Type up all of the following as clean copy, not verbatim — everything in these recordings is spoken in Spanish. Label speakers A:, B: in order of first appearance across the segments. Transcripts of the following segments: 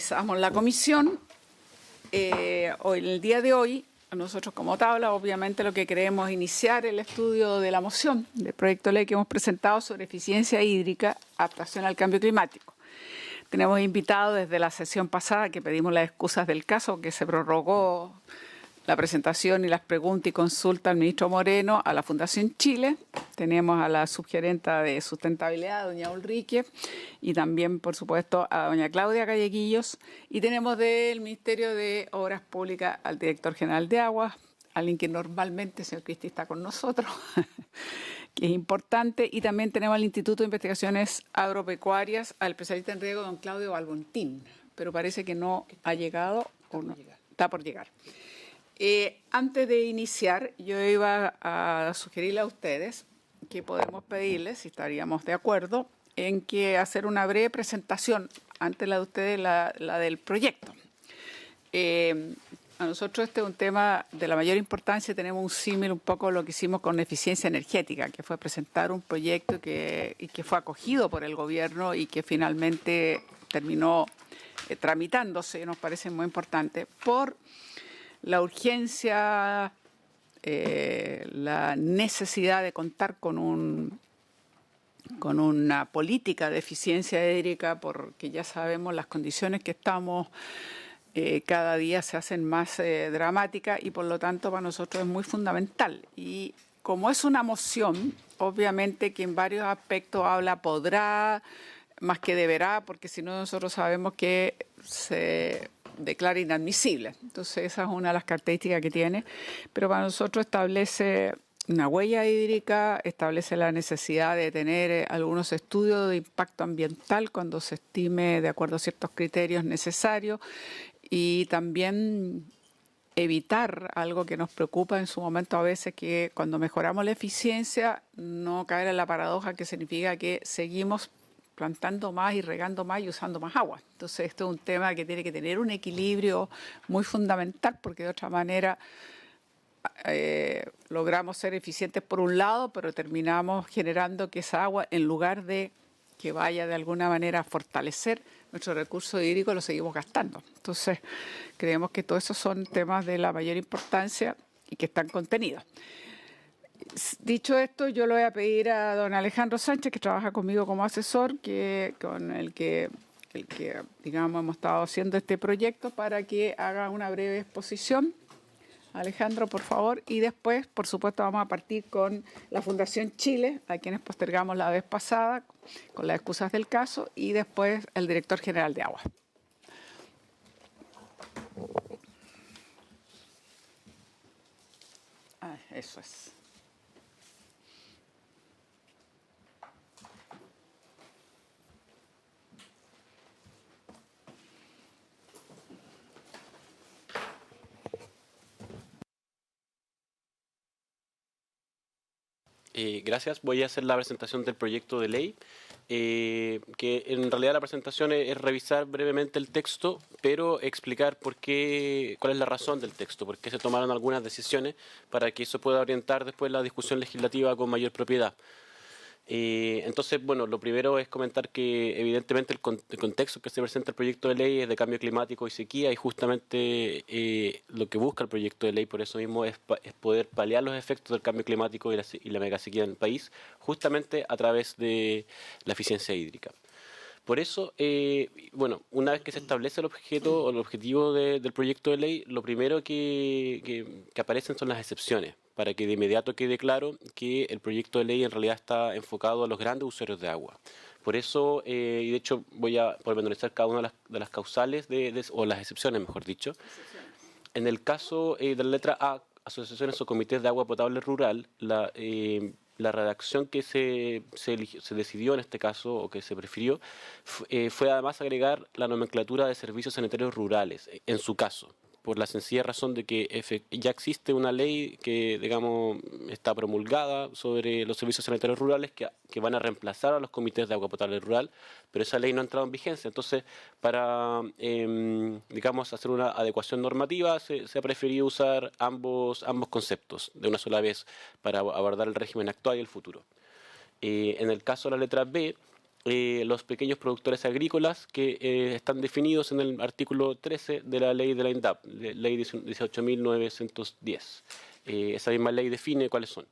A: Comenzamos la comisión. En el día de hoy, nosotros como tabla, obviamente lo que queremos es iniciar el estudio de la moción del proyecto de ley que hemos presentado sobre eficiencia hídrica, adaptación al cambio climático. Tenemos invitado desde la sesión pasada, que pedimos las excusas del caso, que se prorrogó la presentación y las preguntas y consultas al ministro Moreno, a la Fundación Chile. Tenemos a la subgerenta de sustentabilidad, doña Ulrike, y también, por supuesto, a doña Claudia Callequillos. Y tenemos del Ministerio de Obras Públicas al director general de Aguas, alguien que normalmente, señor Cristi, está con nosotros, que es importante. Y también tenemos al Instituto de Investigaciones Agropecuarias, al especialista en riego, don Claudio Balbontín. Pero parece que no ha llegado o no está por llegar. Antes de iniciar, yo iba a sugerirle a ustedes que podemos pedirles, si estaríamos de acuerdo, en que hacer una breve presentación, antes la de ustedes, la del proyecto. A nosotros este es un tema de la mayor importancia. Tenemos un símil un poco lo que hicimos con eficiencia energética, que fue presentar un proyecto que fue acogido por el gobierno y que finalmente terminó tramitándose, nos parece muy importante, por la urgencia, la necesidad de contar con una política de eficiencia hídrica, porque ya sabemos las condiciones que estamos cada día se hacen más dramáticas y por lo tanto para nosotros es muy fundamental. Y como es una moción, obviamente que en varios aspectos habla podrá más que deberá, porque si no nosotros sabemos que se declara inadmisible. Entonces esa es una de las características que tiene, pero para nosotros establece una huella hídrica, establece la necesidad de tener algunos estudios de impacto ambiental cuando se estime de acuerdo a ciertos criterios necesarios y también evitar algo que nos preocupa en su momento a veces, que cuando mejoramos la eficiencia no caer en la paradoja que significa que seguimos plantando más y regando más y usando más agua. Entonces esto es un tema que tiene que tener un equilibrio muy fundamental, porque de otra manera logramos ser eficientes por un lado, pero terminamos generando que esa agua, en lugar de que vaya de alguna manera a fortalecer nuestro recurso hídrico, lo seguimos gastando. Entonces creemos que todos esos son temas de la mayor importancia y que están contenidos. Dicho esto, yo le voy a pedir a don Alejandro Sánchez, que trabaja conmigo como asesor, con el que digamos hemos estado haciendo este proyecto, para que haga una breve exposición. Alejandro, por favor. Y después, por supuesto, vamos a partir con la Fundación Chile, a quienes postergamos la vez pasada, con las excusas del caso, y después el director general de Aguas. Eso es.
B: Gracias. Voy a hacer la presentación del proyecto de ley, que en realidad la presentación es revisar brevemente el texto, pero explicar cuál es la razón del texto, por qué se tomaron algunas decisiones, para que eso pueda orientar después la discusión legislativa con mayor propiedad. Entonces, bueno, lo primero es comentar que evidentemente el contexto que se presenta el proyecto de ley es de cambio climático y sequía, y justamente lo que busca el proyecto de ley por eso mismo es poder paliar los efectos del cambio climático y la megasequía en el país, justamente a través de la eficiencia hídrica. Por eso, bueno, una vez que se establece el objeto o el objetivo del proyecto de ley, lo primero que aparecen son las excepciones, para que de inmediato quede claro que el proyecto de ley en realidad está enfocado a los grandes usuarios de agua. Por eso, y de hecho voy a pormenorizar cada una de las causales, o las excepciones, mejor dicho. En el caso de la letra A, asociaciones o comités de agua potable rural, la redacción que se decidió en este caso, o que se prefirió, fue además agregar la nomenclatura de servicios sanitarios rurales, en su caso, por la sencilla razón de que ya existe una ley que, digamos, está promulgada sobre los servicios sanitarios rurales que van a reemplazar a los comités de agua potable rural, pero esa ley no ha entrado en vigencia. Entonces, para, digamos, hacer una adecuación normativa, se ha preferido usar ambos conceptos de una sola vez para abordar el régimen actual y el futuro. En el caso de la letra B, los pequeños productores agrícolas que están definidos en el artículo 13 de la ley de la INDAP, ley 18.910. Esa misma ley define cuáles son.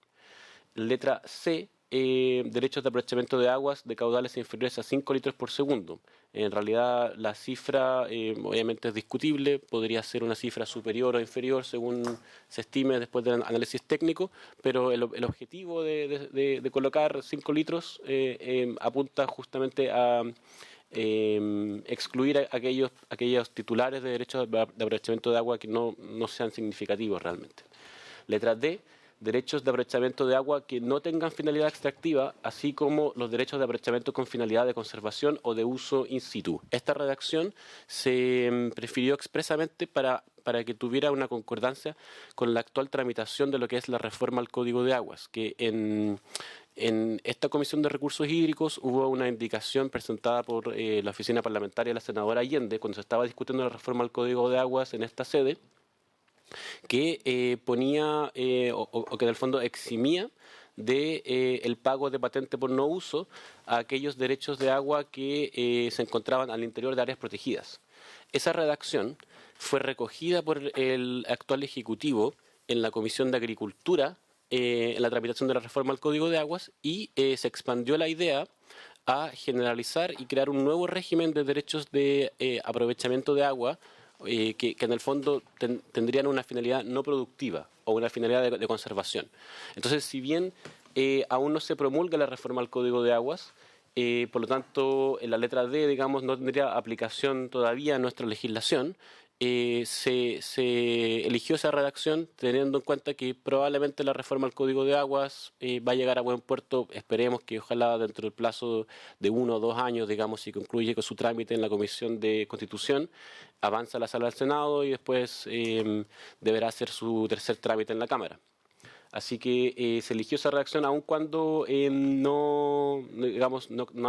B: Letra C, derechos de aprovechamiento de aguas de caudales inferiores a 5 litros por segundo. En realidad la cifra obviamente es discutible, podría ser una cifra superior o inferior según se estime después del análisis técnico, pero el objetivo de colocar 5 litros apunta justamente a excluir a aquellos titulares de derechos de aprovechamiento de agua que no sean significativos realmente. Letra D, derechos de aprovechamiento de agua que no tengan finalidad extractiva, así como los derechos de aprovechamiento con finalidad de conservación o de uso in situ. Esta redacción se prefirió expresamente para que tuviera una concordancia con la actual tramitación de lo que es la reforma al Código de Aguas, que en esta Comisión de Recursos Hídricos hubo una indicación presentada por la oficina parlamentaria de la senadora Allende cuando se estaba discutiendo la reforma al Código de Aguas en esta sede, que ponía o que en el fondo eximía de el pago de patente por no uso a aquellos derechos de agua que se encontraban al interior de áreas protegidas. Esa redacción fue recogida por el actual Ejecutivo en la Comisión de Agricultura en la tramitación de la reforma al Código de Aguas y se expandió la idea a generalizar y crear un nuevo régimen de derechos de aprovechamiento de agua que en el fondo tendrían una finalidad no productiva o una finalidad de conservación. Entonces, si bien aún no se promulga la reforma al Código de Aguas, por lo tanto, en la letra D, digamos, no tendría aplicación todavía a nuestra legislación, se eligió esa redacción teniendo en cuenta que probablemente la reforma al Código de Aguas va a llegar a buen puerto, esperemos que ojalá dentro del plazo de 1 o 2 años, digamos, si concluye con su trámite en la Comisión de Constitución, avanza a la sala del Senado y después deberá hacer su tercer trámite en la Cámara. Así que se eligió esa redacción aun cuando no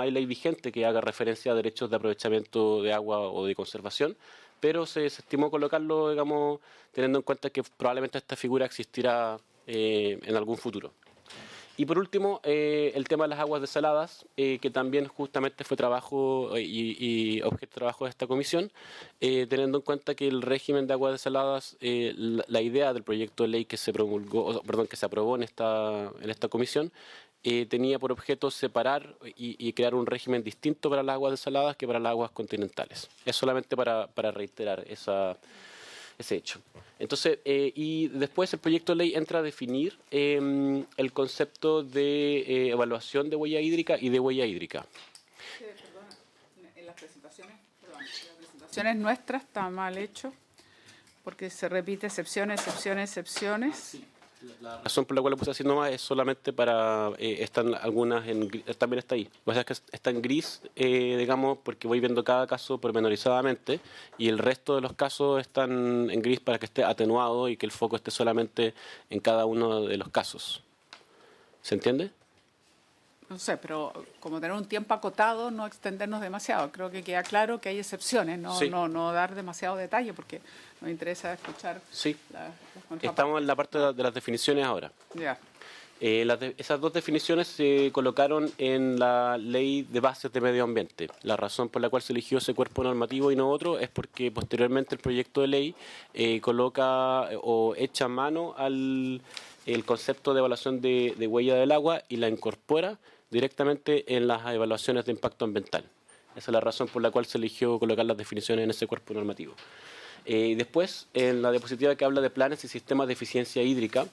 B: hay ley vigente que haga referencia a derechos de aprovechamiento de agua o de conservación, pero se estimó colocarlo, digamos, teniendo en cuenta que probablemente esta figura existirá en algún futuro. Y por último, el tema de las aguas desaladas, que también justamente fue trabajo y objeto de trabajo de esta comisión, teniendo en cuenta que el régimen de aguas desaladas, la idea del proyecto de ley que se promulgó, perdón, que se aprobó en esta comisión, tenía por objeto separar y crear un régimen distinto para las aguas desaladas que para las aguas continentales. Es solamente para reiterar ese hecho. Entonces, y después el proyecto de ley entra a definir el concepto de evaluación de huella hídrica y de huella hídrica.
A: Perdona, en las presentaciones nuestras está mal hecho, porque se repite excepciones.
B: Sí. La razón por la cual lo puse así nomás es solamente para, están algunas también está ahí. O sea, es que está en gris, digamos, porque voy viendo cada caso pormenorizadamente y el resto de los casos están en gris para que esté atenuado y que el foco esté solamente en cada uno de los casos. ¿Se entiende?
A: No sé, pero como tener un tiempo acotado, no extendernos demasiado. Creo que queda claro que hay excepciones,
B: Sí.
A: no dar demasiado detalle, porque nos interesa escuchar
B: Sí.
A: las
B: Estamos en la parte de las definiciones ahora.
A: Ya.
B: Esas dos definiciones se colocaron en la Ley de Bases de Medio Ambiente. La razón por la cual se eligió ese cuerpo normativo y no otro es porque posteriormente el proyecto de ley coloca o echa mano al el concepto de evaluación de huella del agua y la incorpora directamente en las evaluaciones de impacto ambiental. Esa es la razón por la cual se eligió colocar las definiciones en ese cuerpo normativo. Después, en la diapositiva que habla de planes y sistemas de eficiencia hídrica,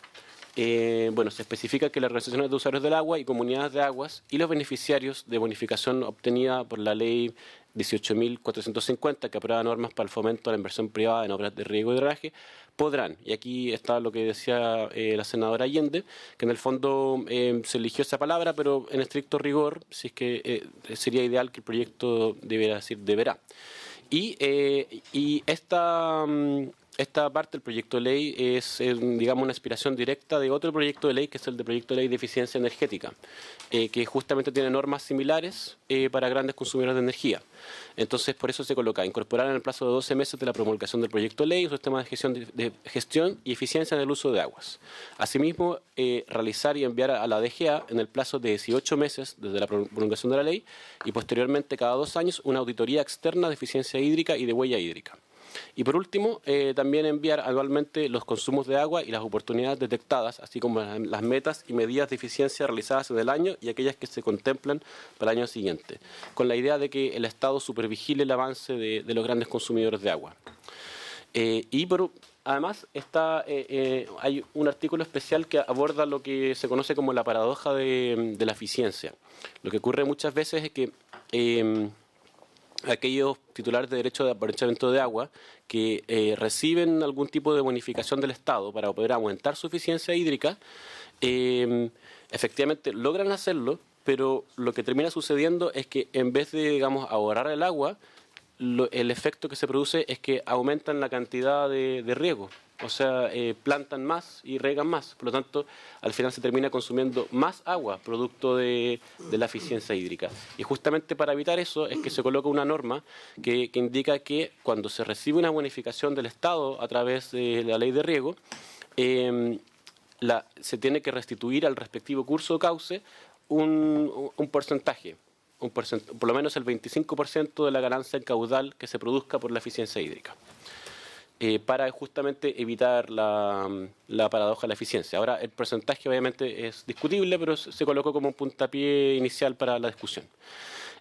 B: se especifica que las organizaciones de usuarios del agua y comunidades de aguas y los beneficiarios de bonificación obtenida por la ley 18.450, que aprueba normas para el fomento de la inversión privada en obras de riego y drenaje, podrán, y aquí está lo que decía la senadora Allende, que en el fondo se eligió esa palabra, pero en estricto rigor, si es que sería ideal que el proyecto debiera decir deberá. Y esta esta parte del proyecto de ley es, digamos, una aspiración directa de otro proyecto de ley, que es el de proyecto de ley de eficiencia energética, que justamente tiene normas similares para grandes consumidores de energía. Entonces, por eso se coloca incorporar en el plazo de 12 meses de la promulgación del proyecto de ley un sistema de gestión y eficiencia en el uso de aguas. Asimismo, realizar y enviar a la DGA en el plazo de 18 meses desde la promulgación de la ley y posteriormente cada 2 años una auditoría externa de eficiencia hídrica y de huella hídrica. Y por último, también enviar anualmente los consumos de agua y las oportunidades detectadas, así como las metas y medidas de eficiencia realizadas en el año y aquellas que se contemplan para el año siguiente, con la idea de que el Estado supervigile el avance de los grandes consumidores de agua. Además, hay un artículo especial que aborda lo que se conoce como la paradoja de la eficiencia. Lo que ocurre muchas veces es que aquellos titulares de derecho de aprovechamiento de agua que reciben algún tipo de bonificación del Estado para poder aumentar su eficiencia hídrica, efectivamente logran hacerlo, pero lo que termina sucediendo es que en vez de, digamos, ahorrar el agua, el efecto que se produce es que aumentan la cantidad de riego. O sea, plantan más y riegan más. Por lo tanto, al final se termina consumiendo más agua, producto de la eficiencia hídrica. Y justamente para evitar eso es que se coloca una norma que indica que cuando se recibe una bonificación del Estado a través de la ley de riego, se tiene que restituir al respectivo curso o cauce un porcentaje. Por lo menos el 25% de la ganancia en caudal que se produzca por la eficiencia hídrica. Para justamente evitar la paradoja de la eficiencia. Ahora, el porcentaje obviamente es discutible, pero se colocó como un puntapié inicial para la discusión.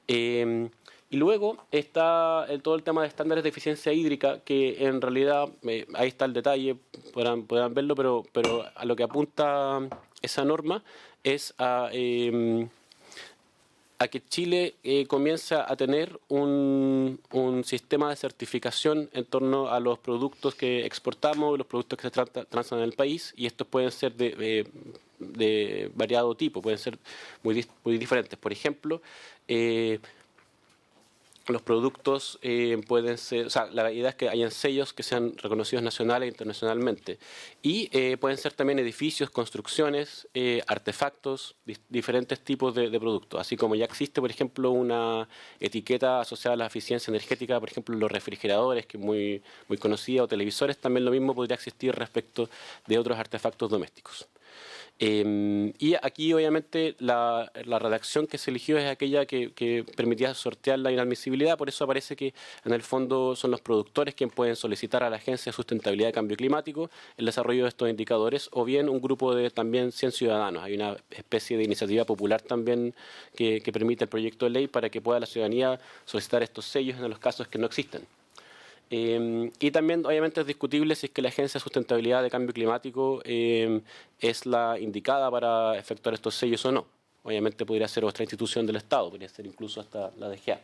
B: Y luego está todo el tema de estándares de eficiencia hídrica, que en realidad, ahí está el detalle, podrán verlo, pero a lo que apunta esa norma es a que Chile comienza a tener un sistema de certificación en torno a los productos que exportamos, los productos que se transan en el país, y estos pueden ser de variado tipo, pueden ser muy diferentes. Por ejemplo, los productos pueden ser, o sea, la idea es que hayan sellos que sean reconocidos nacional e internacionalmente. Y pueden ser también edificios, construcciones, artefactos, diferentes tipos de productos. Así como ya existe, por ejemplo, una etiqueta asociada a la eficiencia energética, por ejemplo, los refrigeradores, que es muy conocida, o televisores, también lo mismo podría existir respecto de otros artefactos domésticos. Y aquí obviamente la redacción que se eligió es aquella que permitía sortear la inadmisibilidad, por eso aparece que en el fondo son los productores quienes pueden solicitar a la Agencia de Sustentabilidad y Cambio Climático el desarrollo de estos indicadores, o bien un grupo de también 100 ciudadanos. Hay una especie de iniciativa popular también que permite el proyecto de ley para que pueda la ciudadanía solicitar estos sellos en los casos que no existen. Y también, obviamente, es discutible si es que la Agencia de Sustentabilidad de Cambio Climático es la indicada para efectuar estos sellos o no. Obviamente podría ser otra institución del Estado, podría ser incluso hasta la DGA.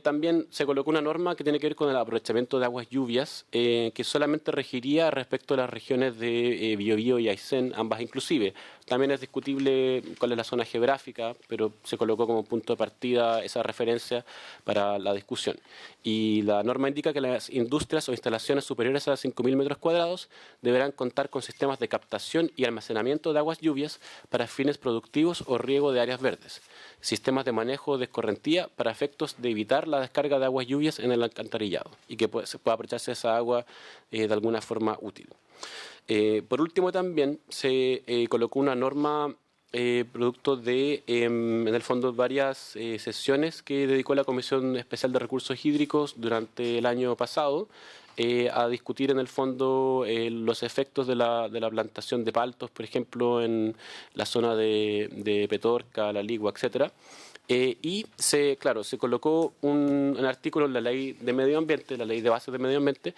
B: También se colocó una norma que tiene que ver con el aprovechamiento de aguas lluvias, que solamente regiría respecto a las regiones de Biobío y Aysén, ambas inclusive. También es discutible cuál es la zona geográfica, pero se colocó como punto de partida esa referencia para la discusión. Y la norma indica que las industrias o instalaciones superiores a 5.000 metros cuadrados deberán contar con sistemas de captación y almacenamiento de aguas lluvias para fines productivos o riego de áreas verdes, sistemas de manejo de escorrentía para efectos de evitar la descarga de aguas lluvias en el alcantarillado y que se pueda aprovecharse esa agua de alguna forma útil. Por último, también se colocó una norma producto de, en el fondo, varias sesiones que dedicó la Comisión Especial de Recursos Hídricos durante el año pasado a discutir, en el fondo, los efectos de la plantación de paltos, por ejemplo, en la zona de Petorca, La Ligua, etcétera. Se colocó un artículo en la Ley de Medio Ambiente, la Ley de Bases de Medio Ambiente,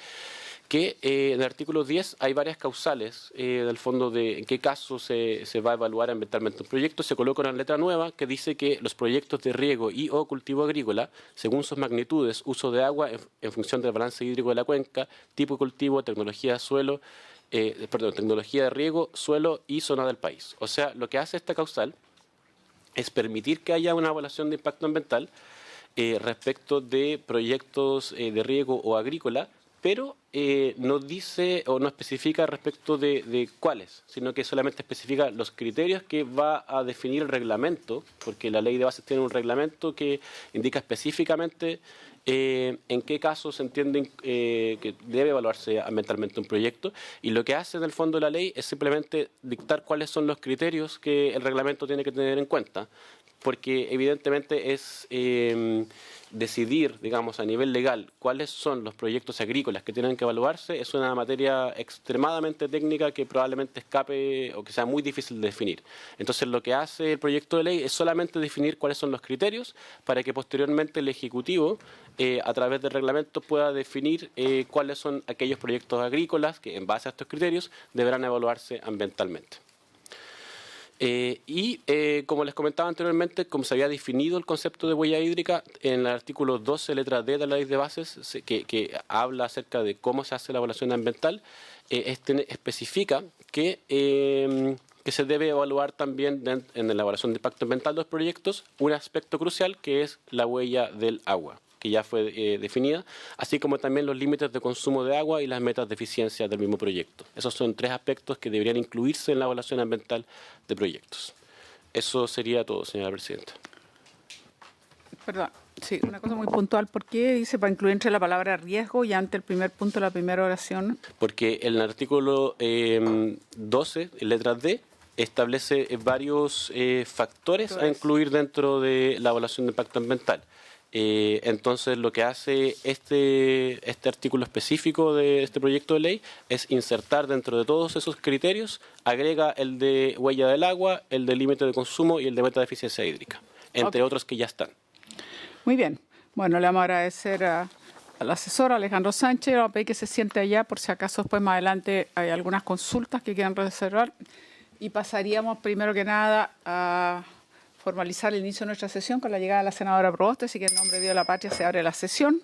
B: que en el artículo 10 hay varias causales del fondo de en qué caso se va a evaluar ambientalmente un proyecto. Se coloca una letra nueva que dice que los proyectos de riego y o cultivo agrícola, según sus magnitudes, uso de agua en función del balance hídrico de la cuenca, tipo de cultivo, tecnología de riego, suelo y zona del país. O sea, lo que hace esta causal es permitir que haya una evaluación de impacto ambiental respecto de proyectos de riego o agrícola, pero no dice o no especifica respecto de cuáles, sino que solamente especifica los criterios que va a definir el reglamento, porque la ley de bases tiene un reglamento que indica específicamente en qué casos se entiende que debe evaluarse ambientalmente un proyecto, y lo que hace en el fondo la ley es simplemente dictar cuáles son los criterios que el reglamento tiene que tener en cuenta, porque evidentemente es decidir, digamos, a nivel legal cuáles son los proyectos agrícolas que tienen que evaluarse, es una materia extremadamente técnica que probablemente escape o que sea muy difícil de definir. Entonces, lo que hace el proyecto de ley es solamente definir cuáles son los criterios para que posteriormente el Ejecutivo, a través del reglamento, pueda definir cuáles son aquellos proyectos agrícolas que, en base a estos criterios, deberán evaluarse ambientalmente. Como les comentaba anteriormente, como se había definido el concepto de huella hídrica en el artículo 12, letra D de la ley de bases, que habla acerca de cómo se hace la evaluación ambiental, especifica que se debe evaluar también en la evaluación de impacto ambiental de los proyectos un aspecto crucial, que es la huella del agua, que ya fue definida, así como también los límites de consumo de agua y las metas de eficiencia del mismo proyecto. Esos son 3 aspectos que deberían incluirse en la evaluación ambiental de proyectos. Eso sería todo, señora presidenta.
A: Perdón, sí, una cosa muy puntual. ¿Por qué dice para incluir entre la palabra riesgo y ante el primer punto de la primera oración?
B: Porque en el artículo 12, en letra D, establece varios factores a incluir dentro de la evaluación de impacto ambiental. Entonces, lo que hace este artículo específico de este proyecto de ley es insertar dentro de todos esos criterios, agrega el de huella del agua, el de límite de consumo y el de meta de eficiencia hídrica, entre otros que ya están.
A: Muy bien. Bueno, le vamos a agradecer al asesor Alejandro Sánchez. Vamos a pedir que se siente allá por si acaso después más adelante hay algunas consultas que quieran reservar. Y pasaríamos primero que nada a formalizar el inicio de nuestra sesión con la llegada de la senadora Proboste, así que en nombre de Dios de la Patria se abre la sesión.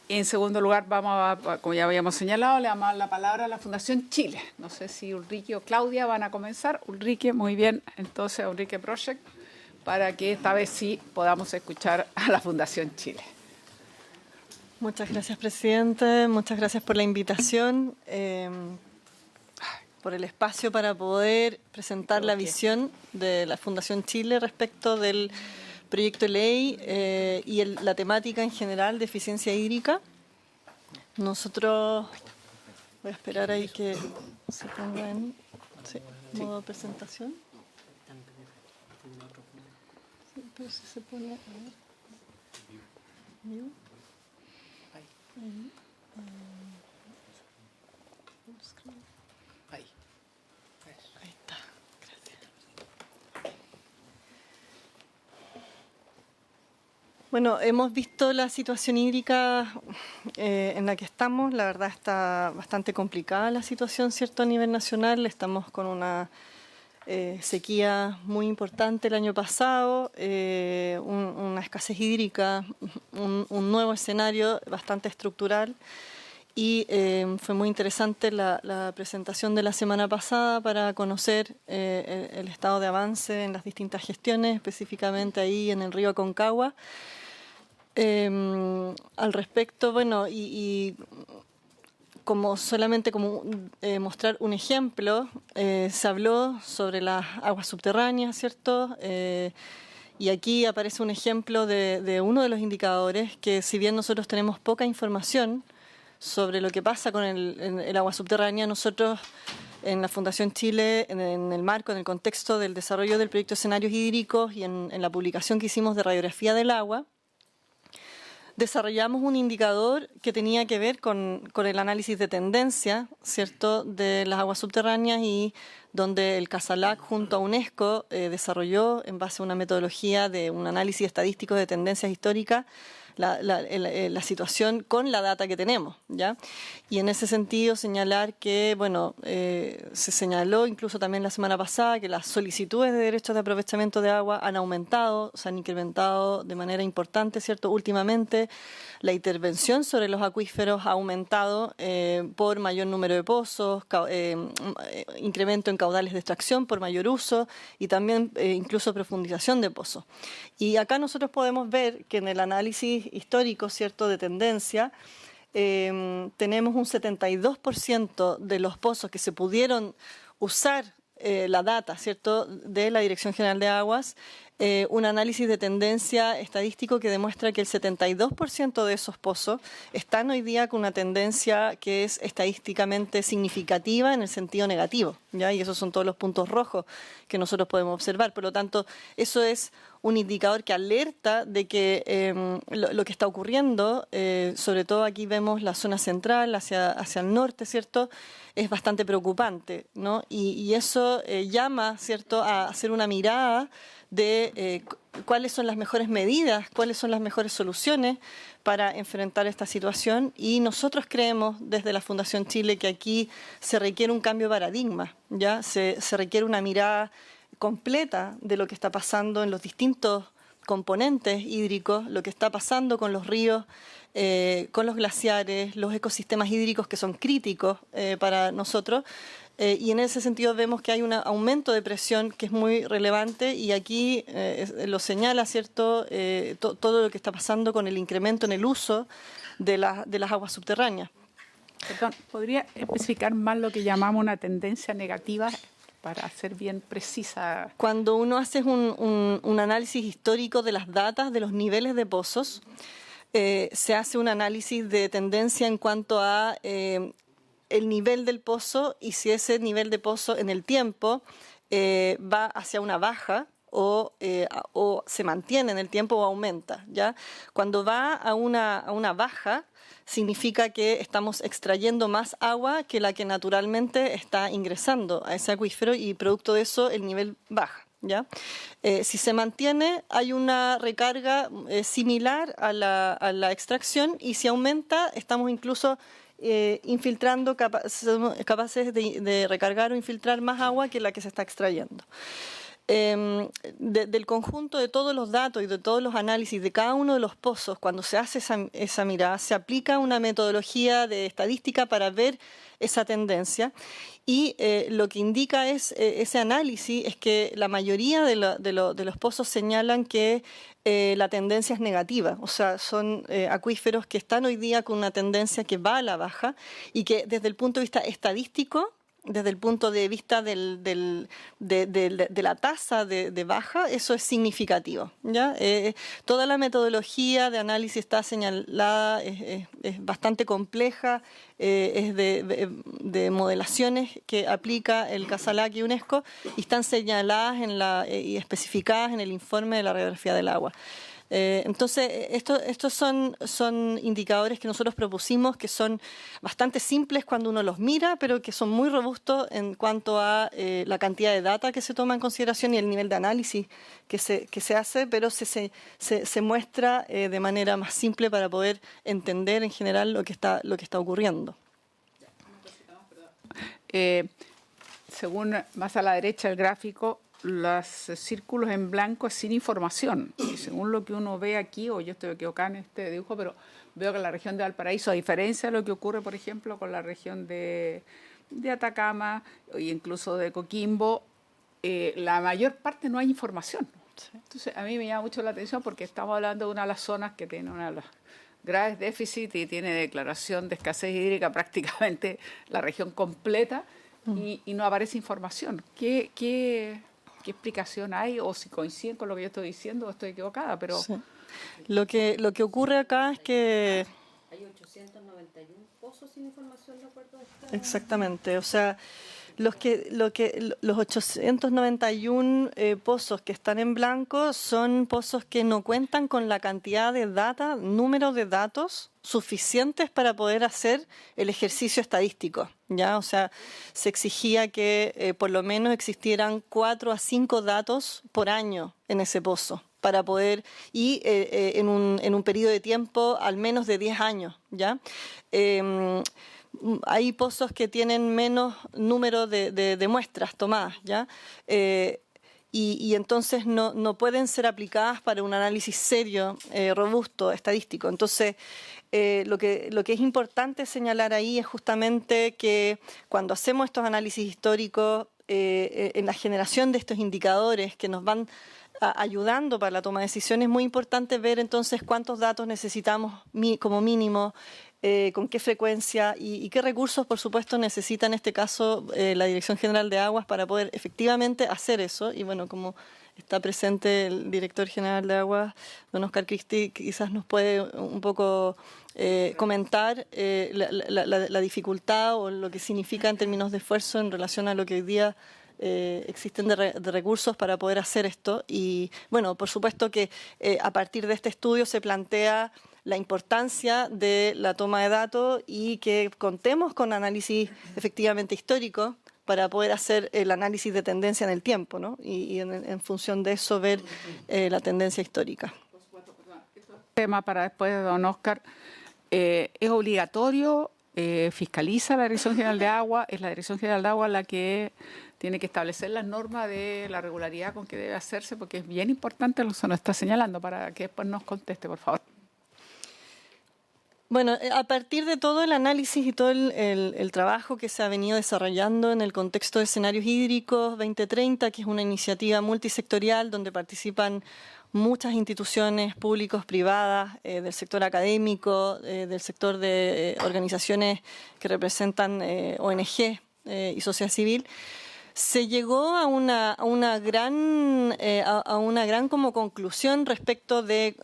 A: En segundo lugar, como ya habíamos señalado, le damos la palabra a la Fundación Chile. No sé si Ulrike o Claudia van a comenzar. Ulrike, muy bien. Entonces, Ulrike Project, para que esta vez sí podamos escuchar a la Fundación Chile.
C: Muchas gracias, presidente. Muchas gracias por la invitación, por el espacio para poder presentar la visión de la Fundación Chile respecto del proyecto de ley y la temática en general de eficiencia hídrica. Nosotros, voy a esperar ahí que se ponga en modo presentación. Sí, pero si se pone, a ver. Ahí está, gracias. Bueno, hemos visto la situación hídrica en la que estamos. La verdad está bastante complicada la situación, ¿cierto? A nivel nacional estamos con una sequía muy importante el año pasado, una escasez hídrica, un nuevo escenario bastante estructural. Y fue muy interesante la presentación de la semana pasada para conocer el estado de avance en las distintas gestiones, específicamente ahí en el río Aconcagua. Al respecto, bueno, y como solamente como mostrar un ejemplo, se habló sobre las aguas subterráneas, ¿cierto? Y aquí aparece un ejemplo de uno de los indicadores que, si bien nosotros tenemos poca información sobre lo que pasa con el agua subterránea, nosotros en la Fundación Chile, en el marco, en el contexto del desarrollo del proyecto Escenarios Hídricos y en la publicación que hicimos de radiografía del agua, desarrollamos un indicador que tenía que ver con el análisis de tendencia, ¿cierto?, de las aguas subterráneas, y donde el CASALAC junto a UNESCO desarrolló, en base a una metodología de un análisis estadístico de tendencias históricas, la situación con la data que tenemos, ¿ya? Y en ese sentido señalar que, bueno, se señaló incluso también la semana pasada que las solicitudes de derechos de aprovechamiento de agua han aumentado, se han incrementado de manera importante, ¿cierto? Últimamente la intervención sobre los acuíferos ha aumentado por mayor número de pozos, incremento en caudales de extracción por mayor uso y también incluso profundización de pozos. Y acá nosotros podemos ver que en el análisis histórico, ¿cierto?, de tendencia, tenemos un 72% de los pozos que se pudieron usar la data, ¿cierto?, de la Dirección General de Aguas, un análisis de tendencia estadístico que demuestra que el 72% de esos pozos están hoy día con una tendencia que es estadísticamente significativa en el sentido negativo, ¿ya? Y esos son todos los puntos rojos que nosotros podemos observar. Por lo tanto, eso es un indicador que alerta de que lo que está ocurriendo, sobre todo aquí vemos la zona central hacia el norte, ¿cierto?, es bastante preocupante, ¿no? Y eso llama, ¿cierto?, a hacer una mirada de cuáles son las mejores medidas, cuáles son las mejores soluciones para enfrentar esta situación. Y nosotros creemos desde la Fundación Chile que aquí se requiere un cambio de paradigma, ¿ya? Se requiere una mirada completa de lo que está pasando en los distintos componentes hídricos, lo que está pasando con los ríos, con los glaciares, los ecosistemas hídricos que son críticos para nosotros. Y en ese sentido vemos que hay un aumento de presión que es muy relevante y aquí lo señala, ¿cierto?, todo lo que está pasando con el incremento en el uso de las aguas subterráneas.
A: Perdón, ¿podría especificar más lo que llamamos una tendencia negativa para ser bien precisa?
C: Cuando uno hace un análisis histórico de las datas de los niveles de pozos, se hace un análisis de tendencia en cuanto a el nivel del pozo y si ese nivel de pozo en el tiempo va hacia una baja o se mantiene en el tiempo o aumenta, ¿ya? Cuando va a una baja, significa que estamos extrayendo más agua que la que naturalmente está ingresando a ese acuífero y producto de eso el nivel baja, ¿ya? Si se mantiene, hay una recarga similar a la extracción y si aumenta, estamos incluso infiltrando, somos capaces de recargar o infiltrar más agua que la que se está extrayendo. Del conjunto de todos los datos y de todos los análisis de cada uno de los pozos, cuando se hace esa mirada, se aplica una metodología de estadística para ver esa tendencia y lo que indica ese análisis es que la mayoría de los pozos señalan que la tendencia es negativa, o sea, son acuíferos que están hoy día con una tendencia que va a la baja y que desde el punto de vista estadístico, desde el punto de vista de la tasa de baja, eso es significativo, ¿ya? Toda la metodología de análisis está señalada, es bastante compleja, es de modelaciones que aplica el CASALAC y UNESCO y están señaladas y especificadas en el informe de la radiografía del agua. Entonces, estos son indicadores que nosotros propusimos que son bastante simples cuando uno los mira, pero que son muy robustos en cuanto a la cantidad de data que se toma en consideración y el nivel de análisis que se hace, pero se muestra de manera más simple para poder entender en general lo que está ocurriendo.
A: Según más a la derecha el gráfico, los círculos en blanco es sin información. Y según lo que uno ve aquí, o yo estoy equivocada en este dibujo, pero veo que la región de Valparaíso, a diferencia de lo que ocurre, por ejemplo, con la región de Atacama e incluso de Coquimbo, la mayor parte no hay información. Entonces, a mí me llama mucho la atención porque estamos hablando de una de las zonas que tiene una de las graves déficits y tiene declaración de escasez hídrica prácticamente la región completa y no aparece información. ¿Qué explicación hay? O si coinciden con lo que yo estoy diciendo, o estoy equivocada, pero...
C: Sí. Lo que ocurre acá es que...
D: Hay 891 pozos sin información de acuerdo a esta...
C: Exactamente, o sea, los 891 pozos que están en blanco son pozos que no cuentan con la cantidad de data, número de datos suficientes para poder hacer el ejercicio estadístico, ¿ya? O sea, se exigía que por lo menos existieran 4 a 5 datos por año en ese pozo para poder, y en un periodo de tiempo al menos de 10 años, ¿ya? Hay pozos que tienen menos número de muestras tomadas, ¿ya? Y entonces no pueden ser aplicadas para un análisis serio, robusto, estadístico. Entonces, lo que es importante señalar ahí es justamente que cuando hacemos estos análisis históricos, en la generación de estos indicadores que nos van ayudando para la toma de decisiones, es muy importante ver entonces cuántos datos necesitamos como mínimo, con qué frecuencia y qué recursos, por supuesto, necesita en este caso la Dirección General de Aguas para poder efectivamente hacer eso. Y bueno, como está presente el director general de Aguas, don Oscar Cristi, quizás nos puede un poco comentar la dificultad o lo que significa en términos de esfuerzo en relación a lo que hoy día existen de recursos para poder hacer esto. Y bueno, por supuesto que a partir de este estudio se plantea la importancia de la toma de datos y que contemos con análisis efectivamente histórico para poder hacer el análisis de tendencia en el tiempo, ¿no? Y en función de eso ver la tendencia histórica.
A: Tema para después, don Oscar. ¿Es obligatorio? ¿Fiscaliza la Dirección General de Agua? ¿Es la Dirección General de Agua la que tiene que establecer las normas de la regularidad con que debe hacerse? Porque es bien importante lo que se nos está señalando, para que después nos conteste, por favor.
C: Bueno, a partir de todo el análisis y todo el trabajo que se ha venido desarrollando en el contexto de escenarios hídricos 2030, que es una iniciativa multisectorial donde participan muchas instituciones públicas, privadas, del sector académico, del sector de organizaciones que representan ONG y sociedad civil, se llegó a una gran como conclusión respecto de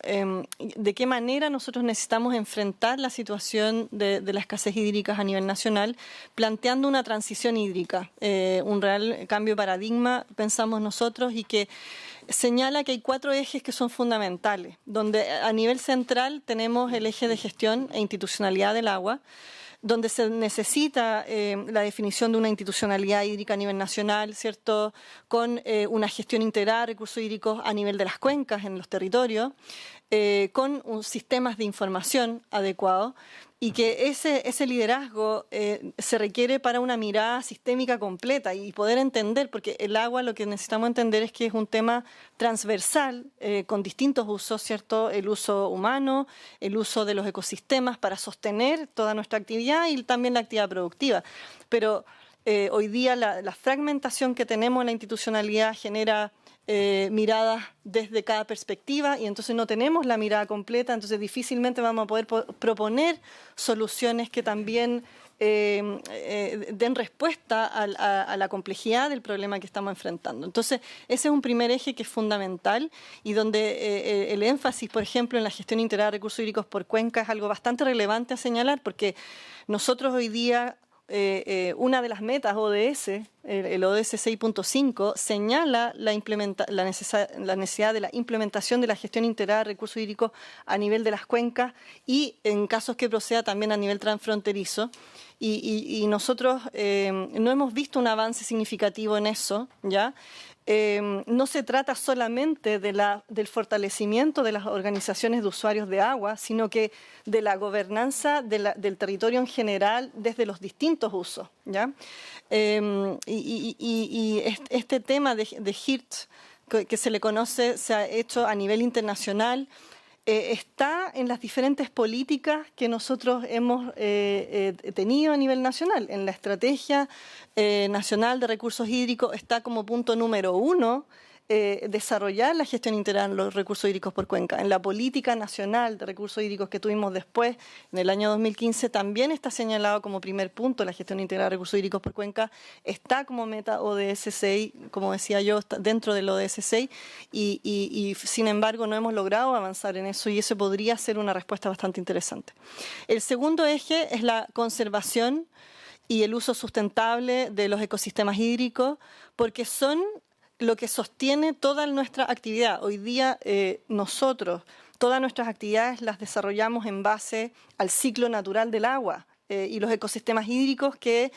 C: qué manera nosotros necesitamos enfrentar la situación de la escasez hídrica a nivel nacional, planteando una transición hídrica, un real cambio de paradigma, pensamos nosotros, y que señala que hay 4 ejes que son fundamentales, donde a nivel central tenemos el eje de gestión e institucionalidad del agua, donde se necesita la definición de una institucionalidad hídrica a nivel nacional, ¿cierto?, con una gestión integrada de recursos hídricos a nivel de las cuencas en los territorios, con sistemas de información adecuados, y que ese liderazgo se requiere para una mirada sistémica completa y poder entender, porque el agua, lo que necesitamos entender es que es un tema transversal con distintos usos, ¿cierto? El uso humano, el uso de los ecosistemas para sostener toda nuestra actividad y también la actividad productiva. Pero hoy día la fragmentación que tenemos en la institucionalidad genera miradas desde cada perspectiva, y entonces no tenemos la mirada completa, entonces difícilmente vamos a poder proponer soluciones que también den respuesta a la complejidad del problema que estamos enfrentando. Entonces, ese es un primer eje que es fundamental y donde el énfasis, por ejemplo, en la gestión integrada de recursos hídricos por cuenca es algo bastante relevante a señalar, porque nosotros hoy día una de las metas ODS, el ODS 6.5, señala la necesidad de la implementación de la gestión integrada de recursos hídricos a nivel de las cuencas y, en casos que proceda, también a nivel transfronterizo. Y nosotros no hemos visto un avance significativo en eso, ¿ya? No se trata solamente del fortalecimiento de las organizaciones de usuarios de agua, sino que de la gobernanza del territorio en general desde los distintos usos, ¿ya? Este tema de HIRT, que se le conoce, se ha hecho a nivel internacional, está en las diferentes políticas que nosotros hemos tenido a nivel nacional. En la Estrategia Nacional de Recursos Hídricos está como punto número 1 desarrollar la gestión integral de los recursos hídricos por cuenca. En la Política Nacional de Recursos Hídricos que tuvimos después, en el año 2015, también está señalado como primer punto la gestión integral de recursos hídricos por cuenca. Está como meta ODS 6, como decía yo, está dentro del ODS 6, y sin embargo no hemos logrado avanzar en eso, y eso podría ser una respuesta bastante interesante. El segundo eje es la conservación y el uso sustentable de los ecosistemas hídricos, porque son lo que sostiene toda nuestra actividad. Hoy día nosotros, todas nuestras actividades las desarrollamos en base al ciclo natural del agua y los ecosistemas hídricos que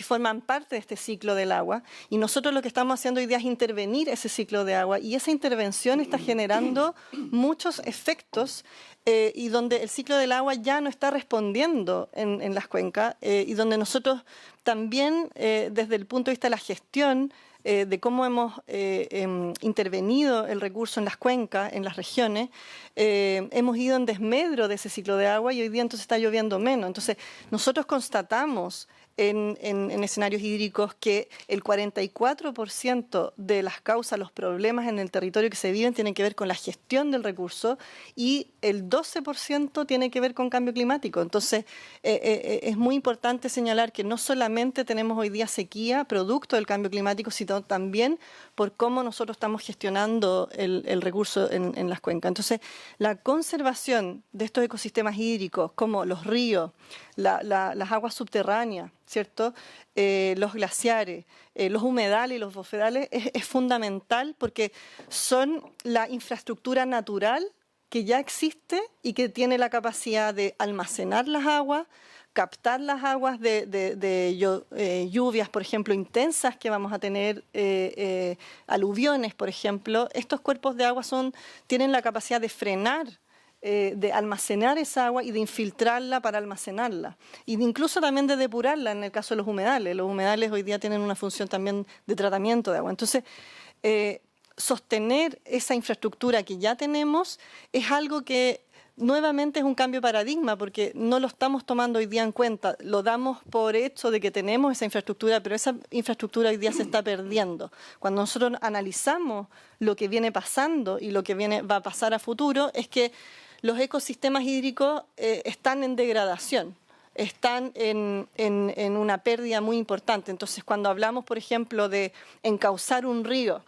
C: forman parte de este ciclo del agua. Y nosotros lo que estamos haciendo hoy día es intervenir ese ciclo de agua, y esa intervención está generando muchos efectos y donde el ciclo del agua ya no está respondiendo en las cuencas y donde nosotros también desde el punto de vista de la gestión de cómo hemos intervenido el recurso en las cuencas, en las regiones, hemos ido en desmedro de ese ciclo de agua, y hoy día entonces está lloviendo menos. Entonces, nosotros constatamos en escenarios hídricos que el 44% de las causas, los problemas en el territorio que se viven tienen que ver con la gestión del recurso y el 12% tiene que ver con cambio climático. Entonces, es muy importante señalar que no solamente tenemos hoy día sequía producto del cambio climático, sino también por cómo nosotros estamos gestionando el recurso en las cuencas. Entonces, la conservación de estos ecosistemas hídricos, como los ríos, las aguas subterráneas, ¿cierto? Los glaciares, los humedales y los bofedales es fundamental porque son la infraestructura natural que ya existe y que tiene la capacidad de almacenar las aguas, captar las aguas de lluvias, por ejemplo, intensas que vamos a tener, aluviones, por ejemplo. Estos cuerpos de agua tienen la capacidad de frenar, de almacenar esa agua y de infiltrarla para almacenarla. Y incluso también de depurarla en el caso de los humedales. Los humedales hoy día tienen una función también de tratamiento de agua. Entonces, sostener esa infraestructura que ya tenemos es algo que nuevamente es un cambio de paradigma porque no lo estamos tomando hoy día en cuenta. Lo damos por hecho de que tenemos esa infraestructura, pero esa infraestructura hoy día se está perdiendo. Cuando nosotros analizamos lo que viene pasando y lo que va a pasar a futuro, es que los ecosistemas hídricos están en degradación, están en una pérdida muy importante. Entonces, cuando hablamos, por ejemplo, de encauzar un río,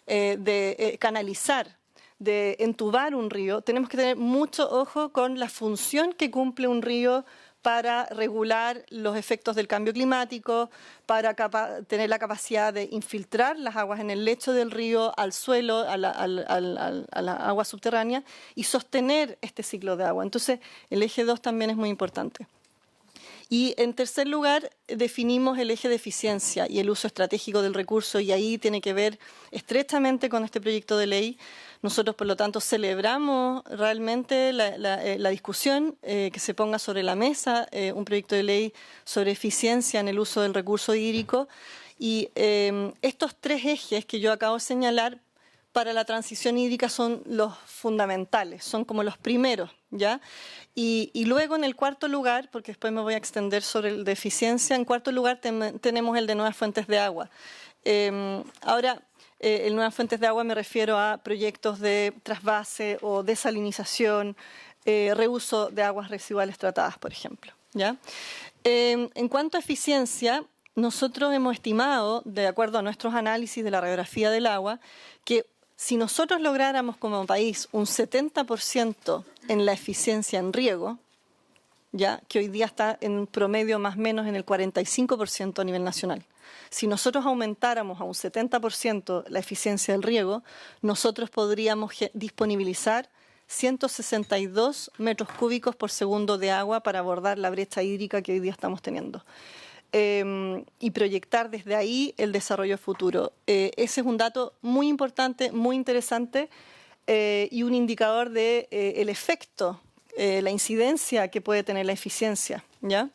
C: de canalizar, de entubar un río, tenemos que tener mucho ojo con la función que cumple un río para regular los efectos del cambio climático, para tener la capacidad de infiltrar las aguas en el lecho del río, al suelo, a la agua subterránea y sostener este ciclo de agua. Entonces, el eje 2 también es muy importante. Y en tercer lugar, definimos el eje de eficiencia y el uso estratégico del recurso, y ahí tiene que ver estrechamente con este proyecto de ley. Nosotros, por lo tanto, celebramos realmente la discusión que se ponga sobre la mesa un proyecto de ley sobre eficiencia en el uso del recurso hídrico. Y estos tres ejes que yo acabo de señalar para la transición hídrica son los fundamentales, son como los primeros, ¿ya? Y luego en el cuarto lugar, porque después me voy a extender sobre el de eficiencia, en cuarto lugar tenemos el de nuevas fuentes de agua. Ahora, en nuevas fuentes de agua me refiero a proyectos de trasvase o desalinización, reuso de aguas residuales tratadas, por ejemplo, ¿ya? En cuanto a eficiencia, nosotros hemos estimado, de acuerdo a nuestros análisis de la radiografía del agua, que si nosotros lográramos como país un 70% en la eficiencia en riego, ya que hoy día está en promedio más o menos en el 45% a nivel nacional. Si nosotros aumentáramos a un 70% la eficiencia del riego, nosotros podríamos disponibilizar 162 metros cúbicos por segundo de agua para abordar la brecha hídrica que hoy día estamos teniendo. Y proyectar desde ahí el desarrollo futuro. Ese es un dato muy importante, muy interesante y un indicador de el efecto, la incidencia que puede tener la eficiencia, ¿ya?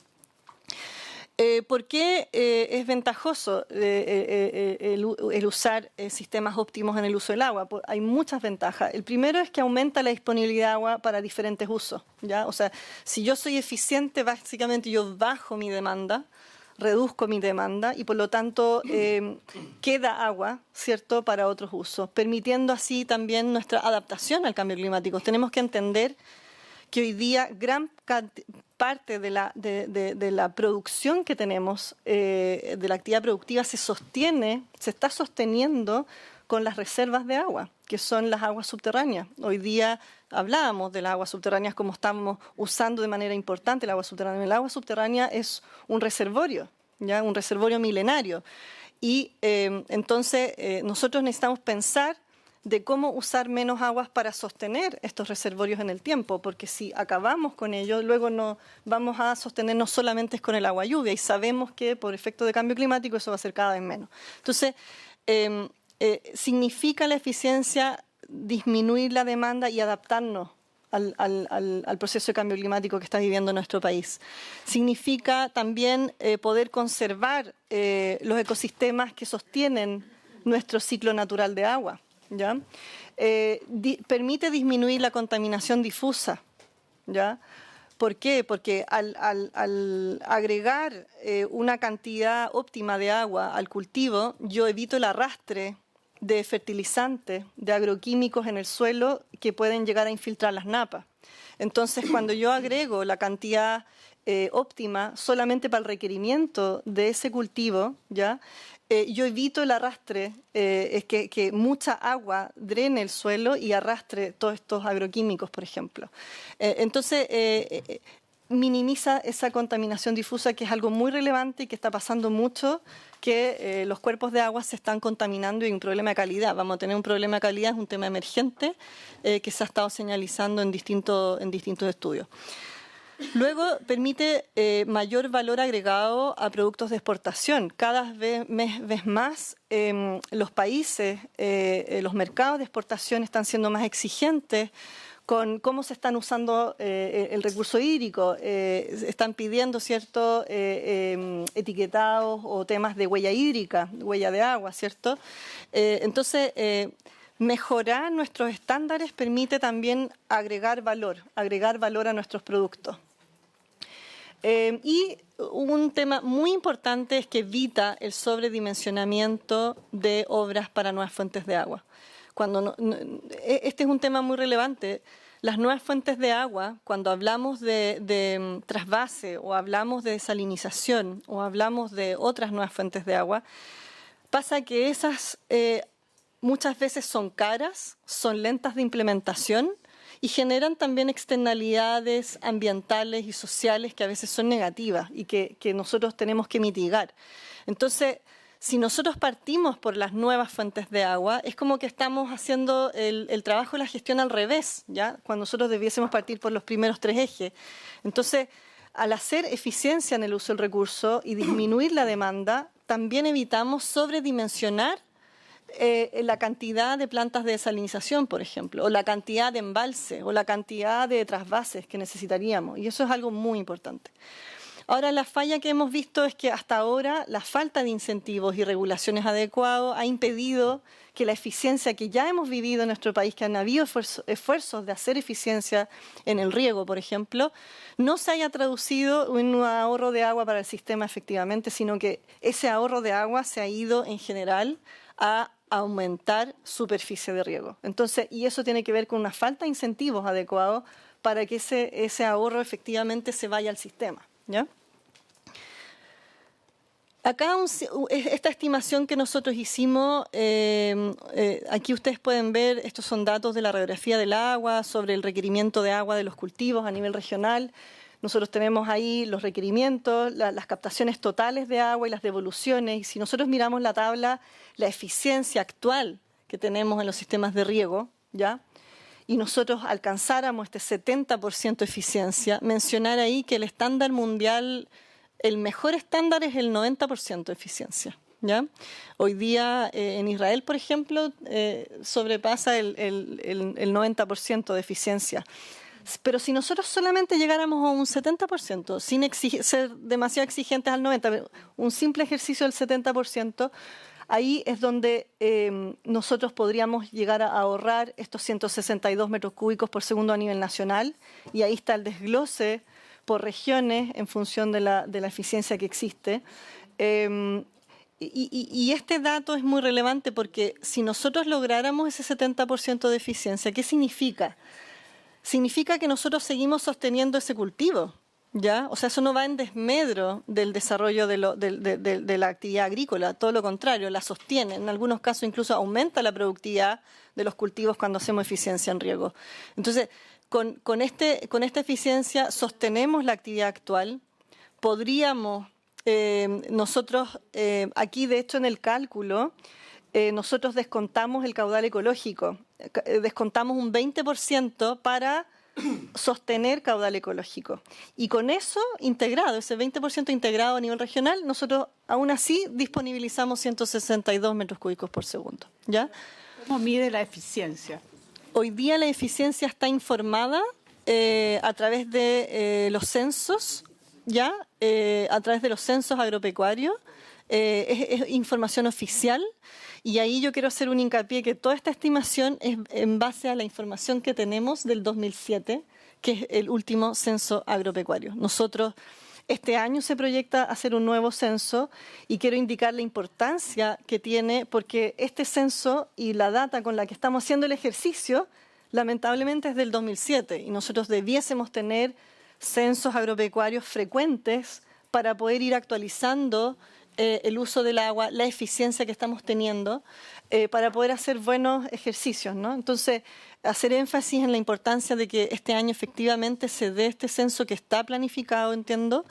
C: ¿Por qué es ventajoso el usar sistemas óptimos en el uso del agua? Hay muchas ventajas. El primero es que aumenta la disponibilidad de agua para diferentes usos, ¿ya? O sea, si yo soy eficiente, básicamente yo bajo mi demanda, reduzco mi demanda y por lo tanto queda agua, ¿cierto?, para otros usos, permitiendo así también nuestra adaptación al cambio climático. Tenemos que entender que hoy día gran parte de la producción que tenemos, de la actividad productiva, se está sosteniendo con las reservas de agua, que son las aguas subterráneas. Hoy día hablábamos de las aguas subterráneas como estamos usando de manera importante el agua subterránea. El agua subterránea es un reservorio, ¿ya? Un reservorio milenario. Y entonces nosotros necesitamos pensar de cómo usar menos aguas para sostener estos reservorios en el tiempo, porque si acabamos con ellos, luego no vamos a sostenernos solamente con el agua lluvia, y sabemos que por efecto de cambio climático eso va a ser cada vez menos. Entonces, significa la eficiencia disminuir la demanda y adaptarnos al proceso de cambio climático que está viviendo nuestro país. Significa también poder conservar los ecosistemas que sostienen nuestro ciclo natural de agua, ¿ya? Permite disminuir la contaminación difusa, ¿ya? ¿Por qué? Porque al agregar una cantidad óptima de agua al cultivo, yo evito el arrastre de fertilizantes, de agroquímicos en el suelo que pueden llegar a infiltrar las napas. Entonces, cuando yo agrego la cantidad óptima solamente para el requerimiento de ese cultivo, ¿ya? Yo evito el arrastre, es que mucha agua drene el suelo y arrastre todos estos agroquímicos, por ejemplo. Entonces, minimiza esa contaminación difusa, que es algo muy relevante y que está pasando mucho, que los cuerpos de agua se están contaminando y hay un problema de calidad. Vamos a tener un problema de calidad, es un tema emergente que se ha estado señalizando en distintos estudios. Luego, permite mayor valor agregado a productos de exportación. Cada vez más los países, los mercados de exportación están siendo más exigentes con cómo se están usando el recurso hídrico. Están pidiendo ciertos etiquetados o temas de huella hídrica, huella de agua, ¿cierto? Entonces, mejorar nuestros estándares permite también agregar valor a nuestros productos. Y un tema muy importante es que evita el sobredimensionamiento de obras para nuevas fuentes de agua. Este es un tema muy relevante. Las nuevas fuentes de agua, cuando hablamos de trasvase o hablamos de desalinización o hablamos de otras nuevas fuentes de agua, pasa que esas muchas veces son caras, son lentas de implementación y generan también externalidades ambientales y sociales que a veces son negativas y que nosotros tenemos que mitigar. Entonces, si nosotros partimos por las nuevas fuentes de agua, es como que estamos haciendo el trabajo de la gestión al revés, ¿ya? Cuando nosotros debiésemos partir por los primeros 3 ejes. Entonces, al hacer eficiencia en el uso del recurso y disminuir la demanda, también evitamos sobredimensionar la cantidad de plantas de desalinización, por ejemplo, o la cantidad de embalse, o la cantidad de trasvases que necesitaríamos. Y eso es algo muy importante. Ahora, la falla que hemos visto es que hasta ahora la falta de incentivos y regulaciones adecuados ha impedido que la eficiencia que ya hemos vivido en nuestro país, que han habido esfuerzos de hacer eficiencia en el riego, por ejemplo, no se haya traducido en un ahorro de agua para el sistema efectivamente, sino que ese ahorro de agua se ha ido en general a aumentar superficie de riego. Entonces, y eso tiene que ver con una falta de incentivos adecuados para que ese ahorro efectivamente se vaya al sistema, ¿ya? Acá esta estimación que nosotros hicimos, aquí ustedes pueden ver, estos son datos de la radiografía del agua sobre el requerimiento de agua de los cultivos a nivel regional. Nosotros tenemos ahí los requerimientos, las captaciones totales de agua y las devoluciones. Y si nosotros miramos la tabla, la eficiencia actual que tenemos en los sistemas de riego, ¿ya? Y nosotros alcanzáramos este 70% de eficiencia, mencionar ahí que el estándar mundial, el mejor estándar es el 90% de eficiencia, ¿ya? Hoy día en Israel, por ejemplo, sobrepasa el 90% de eficiencia. Pero si nosotros solamente llegáramos a un 70%, sin ser demasiado exigentes al 90%, un simple ejercicio del 70%, ahí es donde nosotros podríamos llegar a ahorrar estos 162 metros cúbicos por segundo a nivel nacional, y ahí está el desglose por regiones en función de la eficiencia que existe. Y este dato es muy relevante porque si nosotros lográramos ese 70% de eficiencia, ¿qué significa? Significa que nosotros seguimos sosteniendo ese cultivo, ¿ya? O sea, eso no va en desmedro del desarrollo de la actividad agrícola, todo lo contrario, la sostiene. En algunos casos incluso aumenta la productividad de los cultivos cuando hacemos eficiencia en riego. Entonces, con esta eficiencia sostenemos la actividad actual. Podríamos nosotros, aquí de hecho en el cálculo, nosotros descontamos el caudal ecológico, descontamos un 20% para sostener caudal ecológico. Y con eso integrado, ese 20% integrado a nivel regional, nosotros aún así disponibilizamos 162 metros cúbicos por segundo, ¿ya?
A: ¿Cómo mide la eficiencia?
C: Hoy día la eficiencia está informada a través de los censos, ¿ya? A través de los censos agropecuarios, es información oficial. Y ahí yo quiero hacer un hincapié que toda esta estimación es en base a la información que tenemos del 2007, que es el último censo agropecuario. Nosotros, este año se proyecta hacer un nuevo censo y quiero indicar la importancia que tiene porque este censo y la data con la que estamos haciendo el ejercicio, lamentablemente es del 2007 y nosotros debiésemos tener censos agropecuarios frecuentes para poder ir actualizando el uso del agua, la eficiencia que estamos teniendo, para poder hacer buenos ejercicios, ¿no? Entonces, hacer énfasis en la importancia de que este año efectivamente se dé este censo que está planificado, entiendo,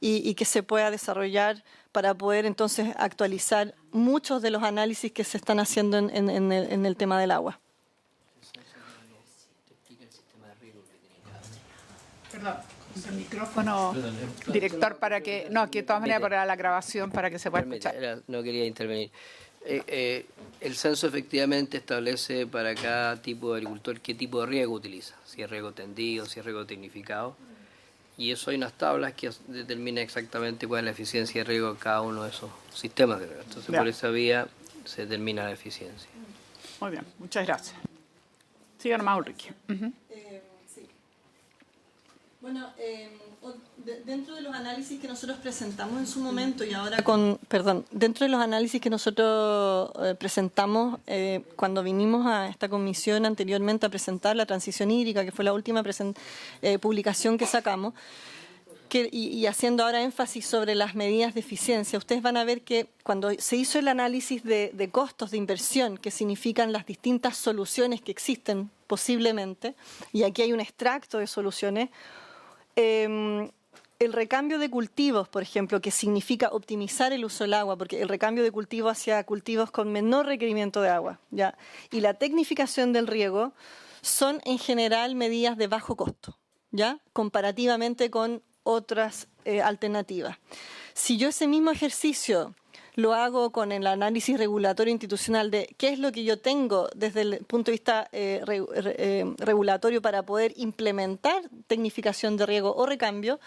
C: y que se pueda desarrollar para poder entonces actualizar muchos de los análisis que se están haciendo en el tema del agua.
A: Perdón. El micrófono, director, para que... No, que de todas maneras para la grabación, para que se pueda escuchar.
E: No quería intervenir. El censo efectivamente establece para cada tipo de agricultor qué tipo de riego utiliza, si es riego tendido, si es riego tecnificado, y eso hay unas tablas que determinan exactamente cuál es la eficiencia de riego de cada uno de esos sistemas de riego. Entonces, por esa vía se determina la eficiencia.
A: Muy bien, muchas gracias. Sigan más, Ulrike.
C: Bueno, dentro de los análisis que nosotros presentamos en su momento y ahora dentro de los análisis que nosotros presentamos cuando vinimos a esta comisión anteriormente a presentar la transición hídrica, que fue la última publicación que sacamos, y haciendo ahora énfasis sobre las medidas de eficiencia, ustedes van a ver que cuando se hizo el análisis de costos de inversión, que significan las distintas soluciones que existen posiblemente, y aquí hay un extracto de soluciones, el recambio de cultivos, por ejemplo, que significa optimizar el uso del agua, porque el recambio de cultivos hacia cultivos con menor requerimiento de agua, ¿ya? Y la tecnificación del riego son en general medidas de bajo costo, ¿ya? Comparativamente con otras alternativas. Si yo ese mismo ejercicio lo hago con el análisis regulatorio institucional de qué es lo que yo tengo desde el punto de vista regulatorio para poder implementar tecnificación de riego o recambio,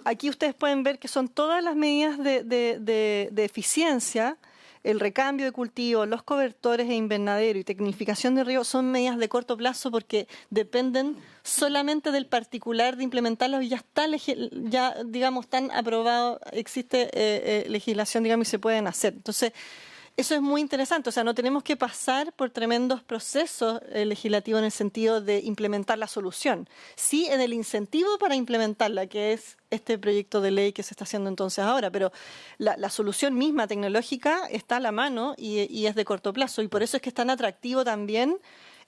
C: aquí ustedes pueden ver que son todas las medidas de eficiencia, el recambio de cultivo, los cobertores e invernadero y tecnificación de riego son medidas de corto plazo porque dependen solamente del particular de implementarlos y ya está, digamos, están aprobados, existe legislación, digamos, y se pueden hacer. Entonces, eso es muy interesante, o sea, no tenemos que pasar por tremendos procesos legislativos en el sentido de implementar la solución, sí en el incentivo para implementarla, que es este proyecto de ley que se está haciendo entonces ahora, pero la solución misma tecnológica está a la mano y es de corto plazo, y por eso es que es tan atractivo también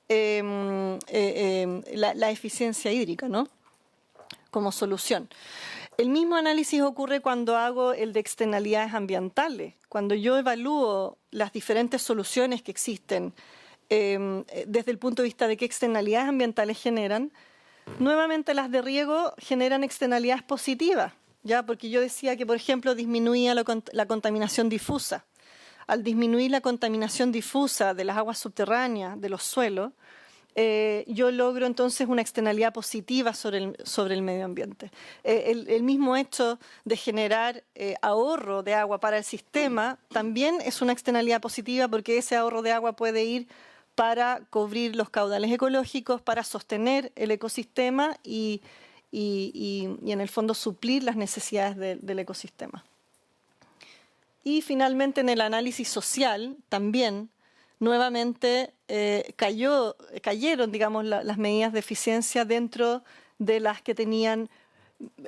C: la eficiencia hídrica, ¿no? Como solución. El mismo análisis ocurre cuando hago el de externalidades ambientales. Cuando yo evalúo las diferentes soluciones que existen desde el punto de vista de qué externalidades ambientales generan, nuevamente las de riego generan externalidades positivas, ¿ya? Porque yo decía que, por ejemplo, disminuía la contaminación difusa. Al disminuir la contaminación difusa de las aguas subterráneas, de los suelos, yo logro entonces una externalidad positiva sobre el medio ambiente. El mismo hecho de generar ahorro de agua para el sistema también es una externalidad positiva porque ese ahorro de agua puede ir para cubrir los caudales ecológicos, para sostener el ecosistema y en el fondo suplir las necesidades del ecosistema. Y finalmente en el análisis social también nuevamente cayeron, digamos, las medidas de eficiencia dentro de las que tenían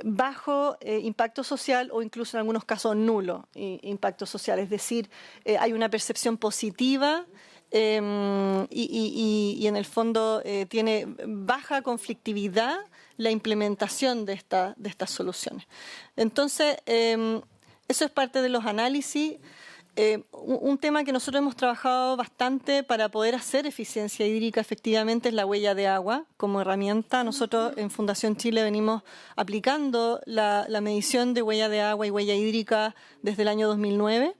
C: bajo impacto social o incluso en algunos casos nulo impacto social. Es decir, hay una percepción positiva y en el fondo tiene baja conflictividad la implementación de estas soluciones. Entonces, eso es parte de los análisis. Un tema que nosotros hemos trabajado bastante para poder hacer eficiencia hídrica efectivamente es la huella de agua como herramienta. Nosotros en Fundación Chile venimos aplicando la medición de huella de agua y huella hídrica desde el año 2009.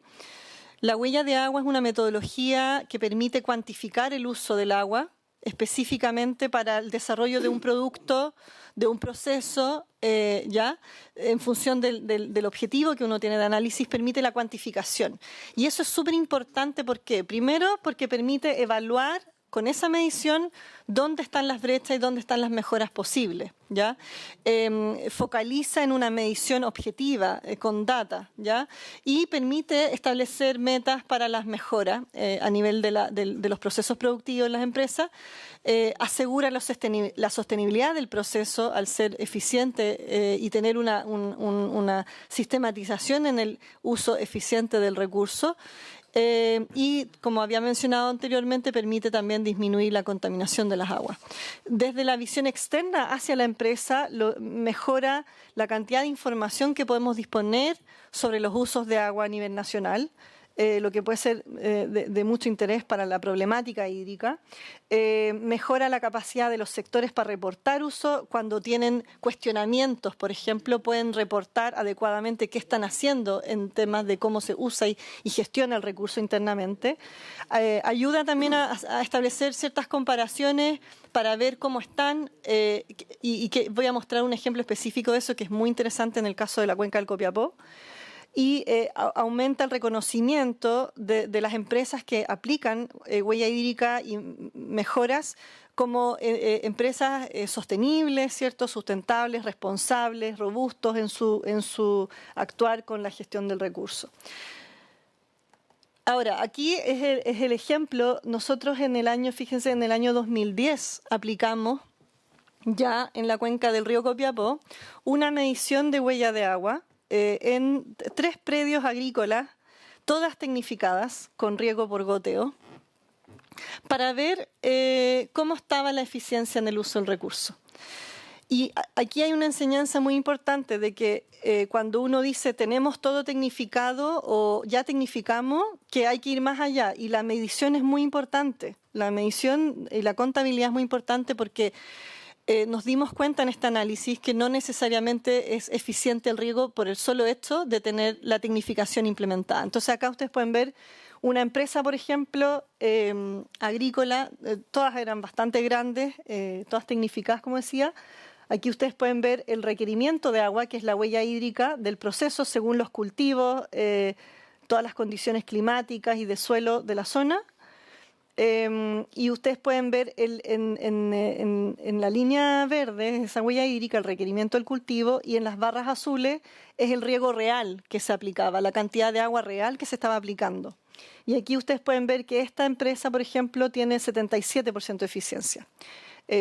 C: La huella de agua es una metodología que permite cuantificar el uso del agua específicamente para el desarrollo de un producto, de un proceso, ya en función del objetivo que uno tiene de análisis, permite la cuantificación. Y eso es súper importante, ¿por qué? Primero, porque permite evaluar con esa medición dónde están las brechas y dónde están las mejoras posibles, ¿ya? Focaliza en una medición objetiva, con data, ¿ya? Y permite establecer metas para las mejoras a nivel de los procesos productivos en las empresas, asegura la sostenibilidad del proceso al ser eficiente y tener una sistematización en el uso eficiente del recurso. Y, como había mencionado anteriormente, permite también disminuir la contaminación de las aguas. Desde la visión externa hacia la empresa, mejora la cantidad de información que podemos disponer sobre los usos de agua a nivel nacional, lo que puede ser de mucho interés para la problemática hídrica. Mejora la capacidad de los sectores para reportar uso. Cuando tienen cuestionamientos, por ejemplo, pueden reportar adecuadamente qué están haciendo en temas de cómo se usa y gestiona el recurso internamente. Ayuda también a establecer ciertas comparaciones para ver cómo están y que voy a mostrar un ejemplo específico de eso que es muy interesante en el caso de la cuenca del Copiapó. Y aumenta el reconocimiento de las empresas que aplican huella hídrica y mejoras como empresas sostenibles, ¿cierto? Sustentables, responsables, robustos en su actuar con la gestión del recurso. Ahora, aquí es el ejemplo. Nosotros fíjense, en el año 2010 aplicamos ya en la cuenca del río Copiapó una medición de huella de agua en 3 predios agrícolas, todas tecnificadas con riego por goteo, para ver cómo estaba la eficiencia en el uso del recurso. Y aquí hay una enseñanza muy importante de que cuando uno dice tenemos todo tecnificado o ya tecnificamos, que hay que ir más allá. Y la medición es muy importante. La medición y la contabilidad es muy importante porque nos dimos cuenta en este análisis que no necesariamente es eficiente el riego por el solo hecho de tener la tecnificación implementada. Entonces acá ustedes pueden ver una empresa, por ejemplo, agrícola, todas eran bastante grandes, todas tecnificadas, como decía. Aquí ustedes pueden ver el requerimiento de agua, que es la huella hídrica del proceso según los cultivos, todas las condiciones climáticas y de suelo de la zona. Y ustedes pueden ver en la línea verde esa huella hídrica, el requerimiento del cultivo, y en las barras azules es el riego real que se aplicaba, la cantidad de agua real que se estaba aplicando. Y aquí ustedes pueden ver que esta empresa, por ejemplo, tiene 77% de eficiencia.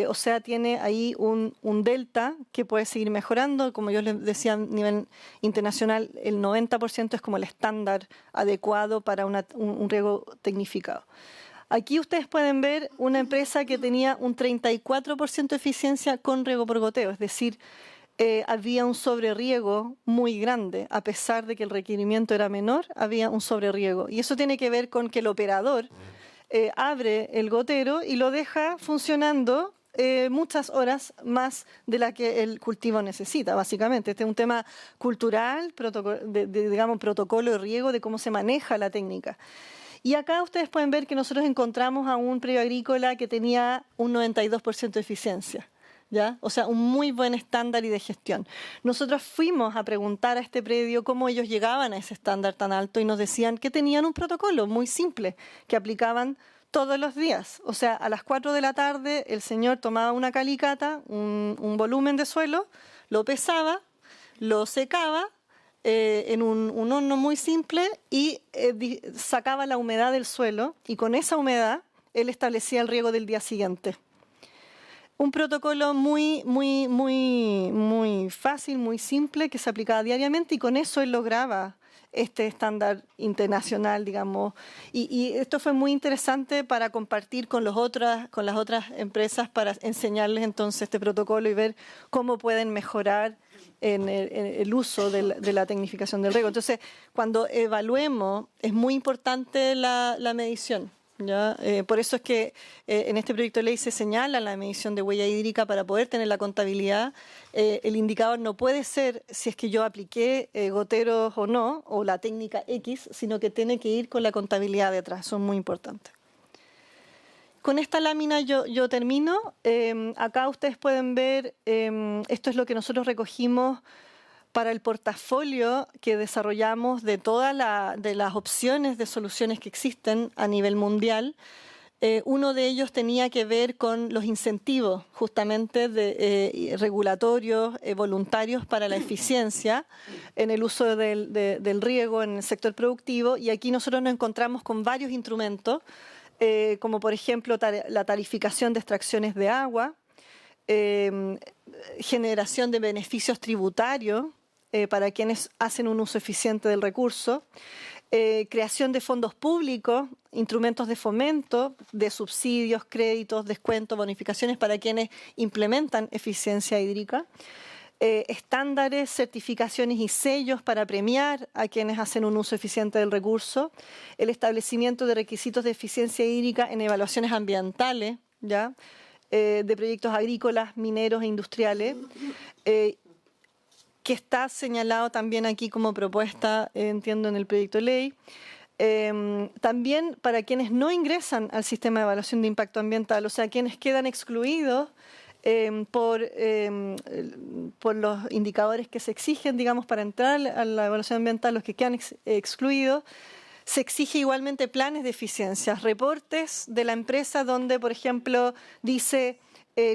C: O sea, tiene ahí un delta que puede seguir mejorando. Como yo les decía, a nivel internacional, el 90% es como el estándar adecuado para un riego tecnificado. Aquí ustedes pueden ver una empresa que tenía un 34% de eficiencia con riego por goteo, es decir, había un sobreriego muy grande, a pesar de que el requerimiento era menor, había un sobreriego. Y eso tiene que ver con que el operador abre el gotero y lo deja funcionando muchas horas más de la que el cultivo necesita, básicamente. Este es un tema cultural, digamos, protocolo de riego, de cómo se maneja la técnica. Y acá ustedes pueden ver que nosotros encontramos a un predio agrícola que tenía un 92% de eficiencia, ¿ya? O sea, un muy buen estándar y de gestión. Nosotros fuimos a preguntar a este predio cómo ellos llegaban a ese estándar tan alto y nos decían que tenían un protocolo muy simple que aplicaban todos los días. O sea, a las 4 de la tarde el señor tomaba una calicata, un volumen de suelo, lo pesaba, lo secaba, en un horno muy simple y sacaba la humedad del suelo y con esa humedad él establecía el riego del día siguiente. Un protocolo muy fácil, muy simple, que se aplicaba diariamente y con eso él lograba este estándar internacional, digamos. Y esto fue muy interesante para compartir con las otras empresas para enseñarles entonces este protocolo y ver cómo pueden mejorar en el uso de la tecnificación del riego. Entonces, cuando evaluemos, es muy importante la medición, ¿ya? Por eso es que en este proyecto de ley se señala la medición de huella hídrica para poder tener la contabilidad. El indicador no puede ser si es que yo apliqué goteros o no, o la técnica X, sino que tiene que ir con la contabilidad detrás. Son muy importantes. Con esta lámina yo termino. Acá ustedes pueden ver, esto es lo que nosotros recogimos para el portafolio que desarrollamos de todas las opciones de soluciones que existen a nivel mundial. Uno de ellos tenía que ver con los incentivos justamente regulatorios, voluntarios para la eficiencia en el uso del riego en el sector productivo, y aquí nosotros nos encontramos con varios instrumentos, como por ejemplo la tarificación de extracciones de agua, generación de beneficios tributarios para quienes hacen un uso eficiente del recurso, creación de fondos públicos, instrumentos de fomento, de subsidios, créditos, descuentos, bonificaciones para quienes implementan eficiencia hídrica, estándares, certificaciones y sellos para premiar a quienes hacen un uso eficiente del recurso, el establecimiento de requisitos de eficiencia hídrica en evaluaciones ambientales, ¿ya? De proyectos agrícolas, mineros e industriales, que está señalado también aquí como propuesta, entiendo, en el proyecto de ley. También para quienes no ingresan al sistema de evaluación de impacto ambiental, o sea, quienes quedan excluidos por los indicadores que se exigen, digamos, para entrar a la evaluación ambiental, los que quedan excluidos, se exige igualmente planes de eficiencia, reportes de la empresa donde, por ejemplo, dice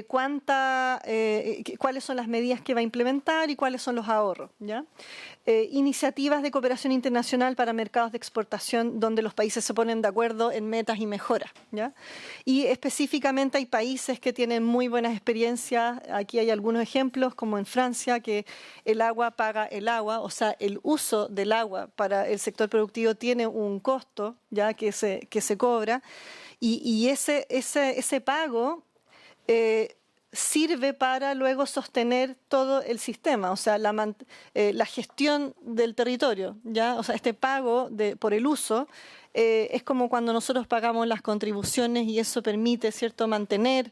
C: cuáles son las medidas que va a implementar y cuáles son los ahorros, ¿ya? Iniciativas de cooperación internacional para mercados de exportación donde los países se ponen de acuerdo en metas y mejoras, ¿ya? Y específicamente hay países que tienen muy buenas experiencias. Aquí hay algunos ejemplos, como en Francia, que el agua paga el agua, o sea, el uso del agua para el sector productivo tiene un costo, ¿ya? que se cobra, y ese pago sirve para luego sostener todo el sistema, o sea, la gestión del territorio, ¿ya? O sea, este pago por el uso es como cuando nosotros pagamos las contribuciones y eso permite, ¿cierto?, mantener,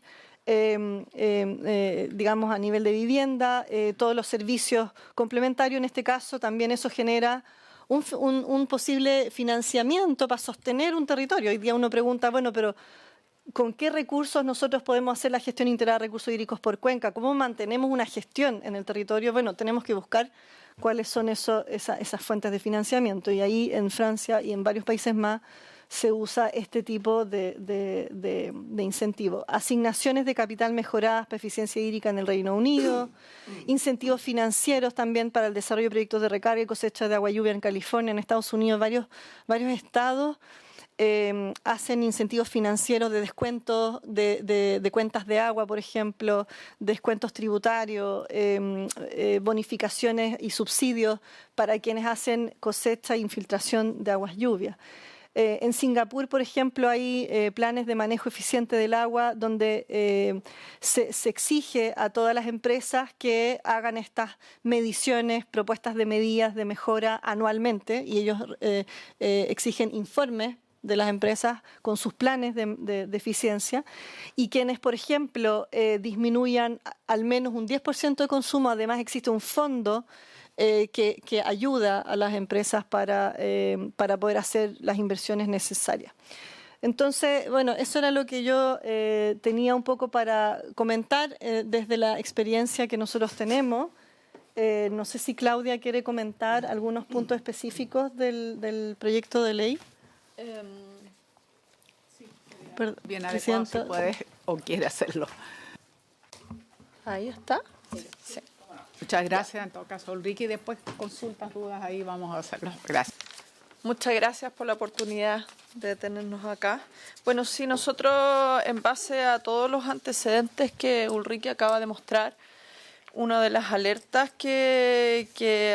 C: digamos, a nivel de vivienda, todos los servicios complementarios. En este caso también eso genera un posible financiamiento para sostener un territorio. Hoy día uno pregunta, bueno, pero ¿con qué recursos nosotros podemos hacer la gestión integrada de recursos hídricos por cuenca? ¿Cómo mantenemos una gestión en el territorio? Bueno, tenemos que buscar cuáles son esas fuentes de financiamiento. Y ahí en Francia y en varios países más se usa este tipo de incentivo. Asignaciones de capital mejoradas para eficiencia hídrica en el Reino Unido, incentivos financieros también para el desarrollo de proyectos de recarga y cosecha de agua lluvia en California, en Estados Unidos, varios estados hacen incentivos financieros de descuentos de cuentas de agua, por ejemplo, descuentos tributarios, bonificaciones y subsidios para quienes hacen cosecha e infiltración de aguas lluvias. En Singapur, por ejemplo, hay planes de manejo eficiente del agua donde se exige a todas las empresas que hagan estas mediciones, propuestas de medidas de mejora anualmente, y ellos exigen informes de las empresas con sus planes de eficiencia, y quienes, por ejemplo, disminuyan al menos un 10% de consumo. Además, existe un fondo que ayuda a las empresas para poder hacer las inversiones necesarias. Entonces, bueno, eso era lo que yo tenía un poco para comentar desde la experiencia que nosotros tenemos. No sé si Claudia quiere comentar algunos puntos específicos del proyecto de ley.
A: Bien adecuado, si puede o quiere hacerlo.
C: Ahí está.
A: Sí. Muchas gracias, en todo caso, Ulrike, y después consultas, dudas, ahí vamos a hacerlo. Gracias.
F: Muchas gracias por la oportunidad de tenernos acá. Bueno, sí, nosotros, en base a todos los antecedentes que Ulrike acaba de mostrar, una de las alertas que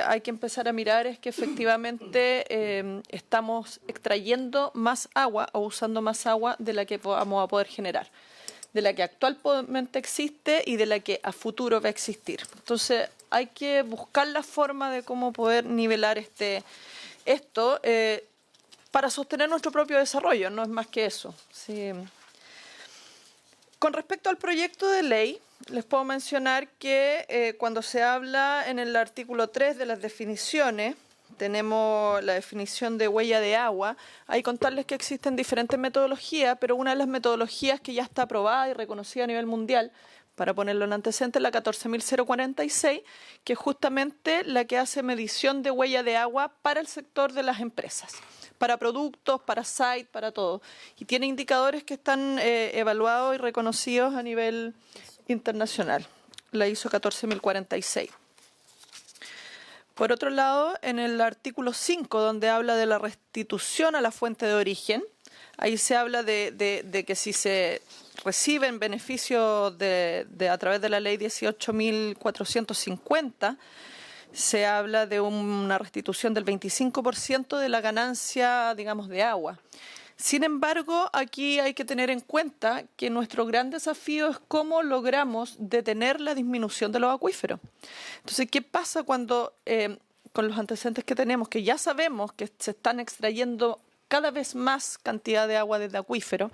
F: hay que empezar a mirar es que efectivamente estamos extrayendo más agua o usando más agua de la que vamos a poder generar, de la que actualmente existe y de la que a futuro va a existir. Entonces hay que buscar la forma de cómo poder nivelar esto para sostener nuestro propio desarrollo, no es más que eso. Sí. Con respecto al proyecto de ley, les puedo mencionar que cuando se habla en el artículo 3 de las definiciones, tenemos la definición de huella de agua. Hay que contarles que existen diferentes metodologías, pero una de las metodologías que ya está aprobada y reconocida a nivel mundial para ponerlo en antecedentes, la 14.046, que es justamente la que hace medición de huella de agua para el sector de las empresas, para productos, para site, para todo. Y tiene indicadores que están evaluados y reconocidos a nivel internacional, la ISO 14.046. Por otro lado, en el artículo 5, donde habla de la restitución a la fuente de origen, ahí se habla de que si se reciben beneficios a través de la ley 18.450, se habla de una restitución del 25% de la ganancia, digamos, de agua. Sin embargo, aquí hay que tener en cuenta que nuestro gran desafío es cómo logramos detener la disminución de los acuíferos. Entonces, ¿qué pasa cuando con los antecedentes que tenemos, que ya sabemos que se están extrayendo cada vez más cantidad de agua desde acuíferos?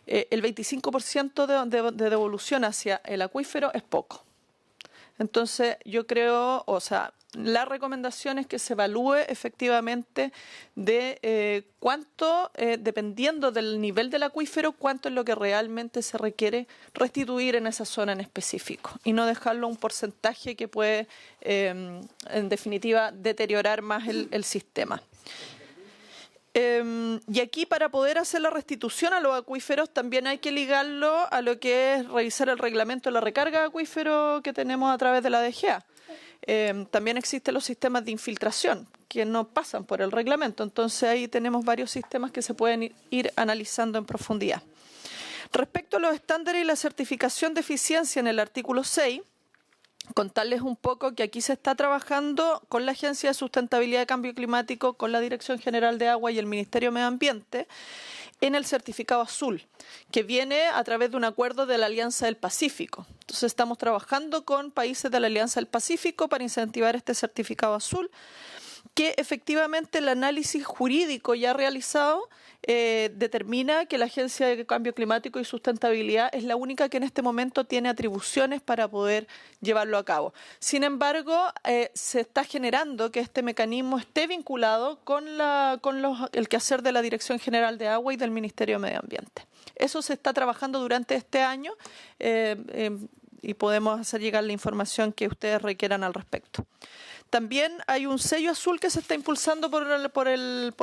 F: El 25% de devolución hacia el acuífero es poco. Entonces, yo creo, o sea, la recomendación es que se evalúe efectivamente de cuánto, dependiendo del nivel del acuífero, cuánto es lo que realmente se requiere restituir en esa zona en específico y no dejarlo a un porcentaje que puede, en definitiva, deteriorar más el sistema. Y aquí, para poder hacer la restitución a los acuíferos, también hay que ligarlo a lo que es revisar el reglamento de la recarga de acuífero que tenemos a través de la DGA. También existen los sistemas de infiltración que no pasan por el reglamento, entonces ahí tenemos varios sistemas que se pueden ir analizando en profundidad. Respecto a los estándares y la certificación de eficiencia en el artículo 6, contarles un poco que aquí se está trabajando con la Agencia de Sustentabilidad de Cambio Climático, con la Dirección General de Agua y el Ministerio de Medio Ambiente en el certificado azul, que viene a través de un acuerdo de la Alianza del Pacífico. Entonces estamos trabajando con países de la Alianza del Pacífico para incentivar este certificado azul, que efectivamente el análisis jurídico ya realizado determina que la Agencia de Cambio Climático y Sustentabilidad es la única que en este momento tiene atribuciones para poder llevarlo a cabo. Sin embargo, se está generando que este mecanismo esté vinculado con el quehacer de la Dirección General de Agua y del Ministerio de Medio Ambiente. Eso se está trabajando durante este año y podemos hacer llegar la información que ustedes requieran al respecto. También hay un sello azul que se está impulsando por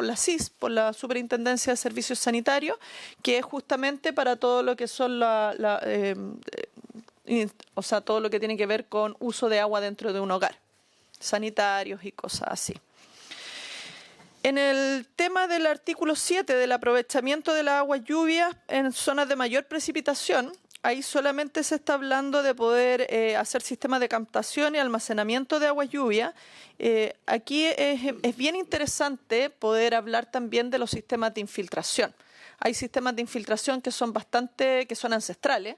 F: la SIS, por la Superintendencia de Servicios Sanitarios, que es justamente para todo lo que son o sea, todo lo que tiene que ver con uso de agua dentro de un hogar, sanitarios y cosas así. En el tema del artículo 7 del aprovechamiento de las aguas lluvias en zonas de mayor precipitación, ahí solamente se está hablando de poder hacer sistemas de captación y almacenamiento de agua lluvia. Aquí es bien interesante poder hablar también de los sistemas de infiltración. Hay sistemas de infiltración que son ancestrales,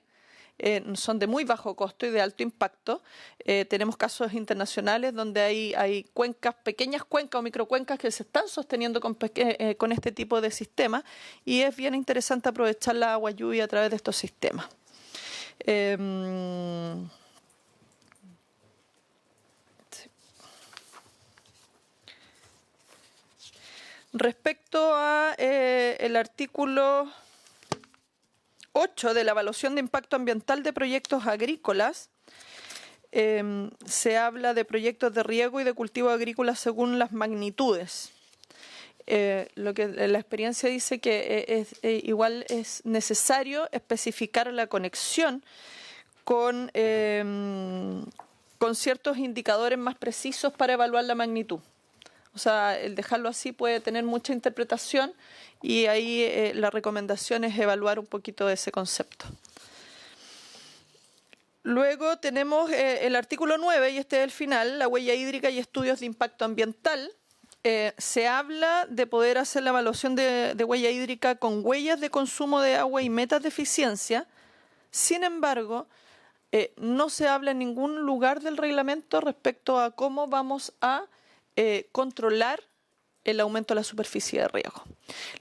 F: son de muy bajo costo y de alto impacto. Tenemos casos internacionales donde hay cuencas, pequeñas cuencas o microcuencas que se están sosteniendo con este tipo de sistemas, y es bien interesante aprovechar la agua lluvia a través de estos sistemas. Sí. Respecto a el artículo 8 de la evaluación de impacto ambiental de proyectos agrícolas, se habla de proyectos de riego y de cultivo agrícola según las magnitudes. Lo que la experiencia dice que igual es necesario especificar la conexión con ciertos indicadores más precisos para evaluar la magnitud. O sea, el dejarlo así puede tener mucha interpretación, y ahí la recomendación es evaluar un poquito ese concepto. Luego tenemos el artículo 9, y este es el final, la huella hídrica y estudios de impacto ambiental. Se habla de poder hacer la evaluación de huella hídrica con huellas de consumo de agua y metas de eficiencia. Sin embargo, no se habla en ningún lugar del reglamento respecto a cómo vamos a controlar el aumento de la superficie de riego.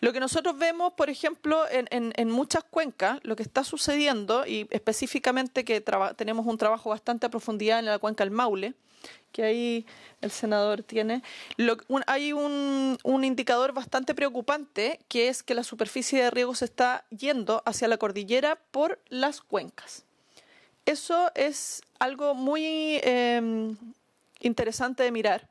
F: Lo que nosotros vemos, por ejemplo, en muchas cuencas, lo que está sucediendo, y específicamente que tenemos un trabajo bastante a profundidad en la cuenca del Maule, que ahí el senador tiene, hay un indicador bastante preocupante, que es que la superficie de riego se está yendo hacia la cordillera por las cuencas. Eso es algo muy interesante de mirar.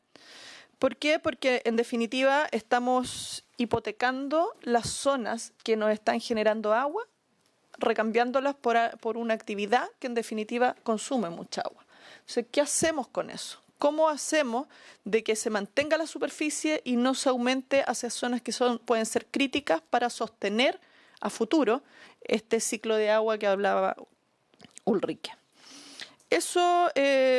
F: ¿Por qué? Porque en definitiva estamos hipotecando las zonas que nos están generando agua, recambiándolas por una actividad que en definitiva consume mucha agua. Entonces, ¿qué hacemos con eso? ¿Cómo hacemos de que se mantenga la superficie y no se aumente hacia zonas que pueden ser críticas para sostener a futuro este ciclo de agua que hablaba Ulrike? Eso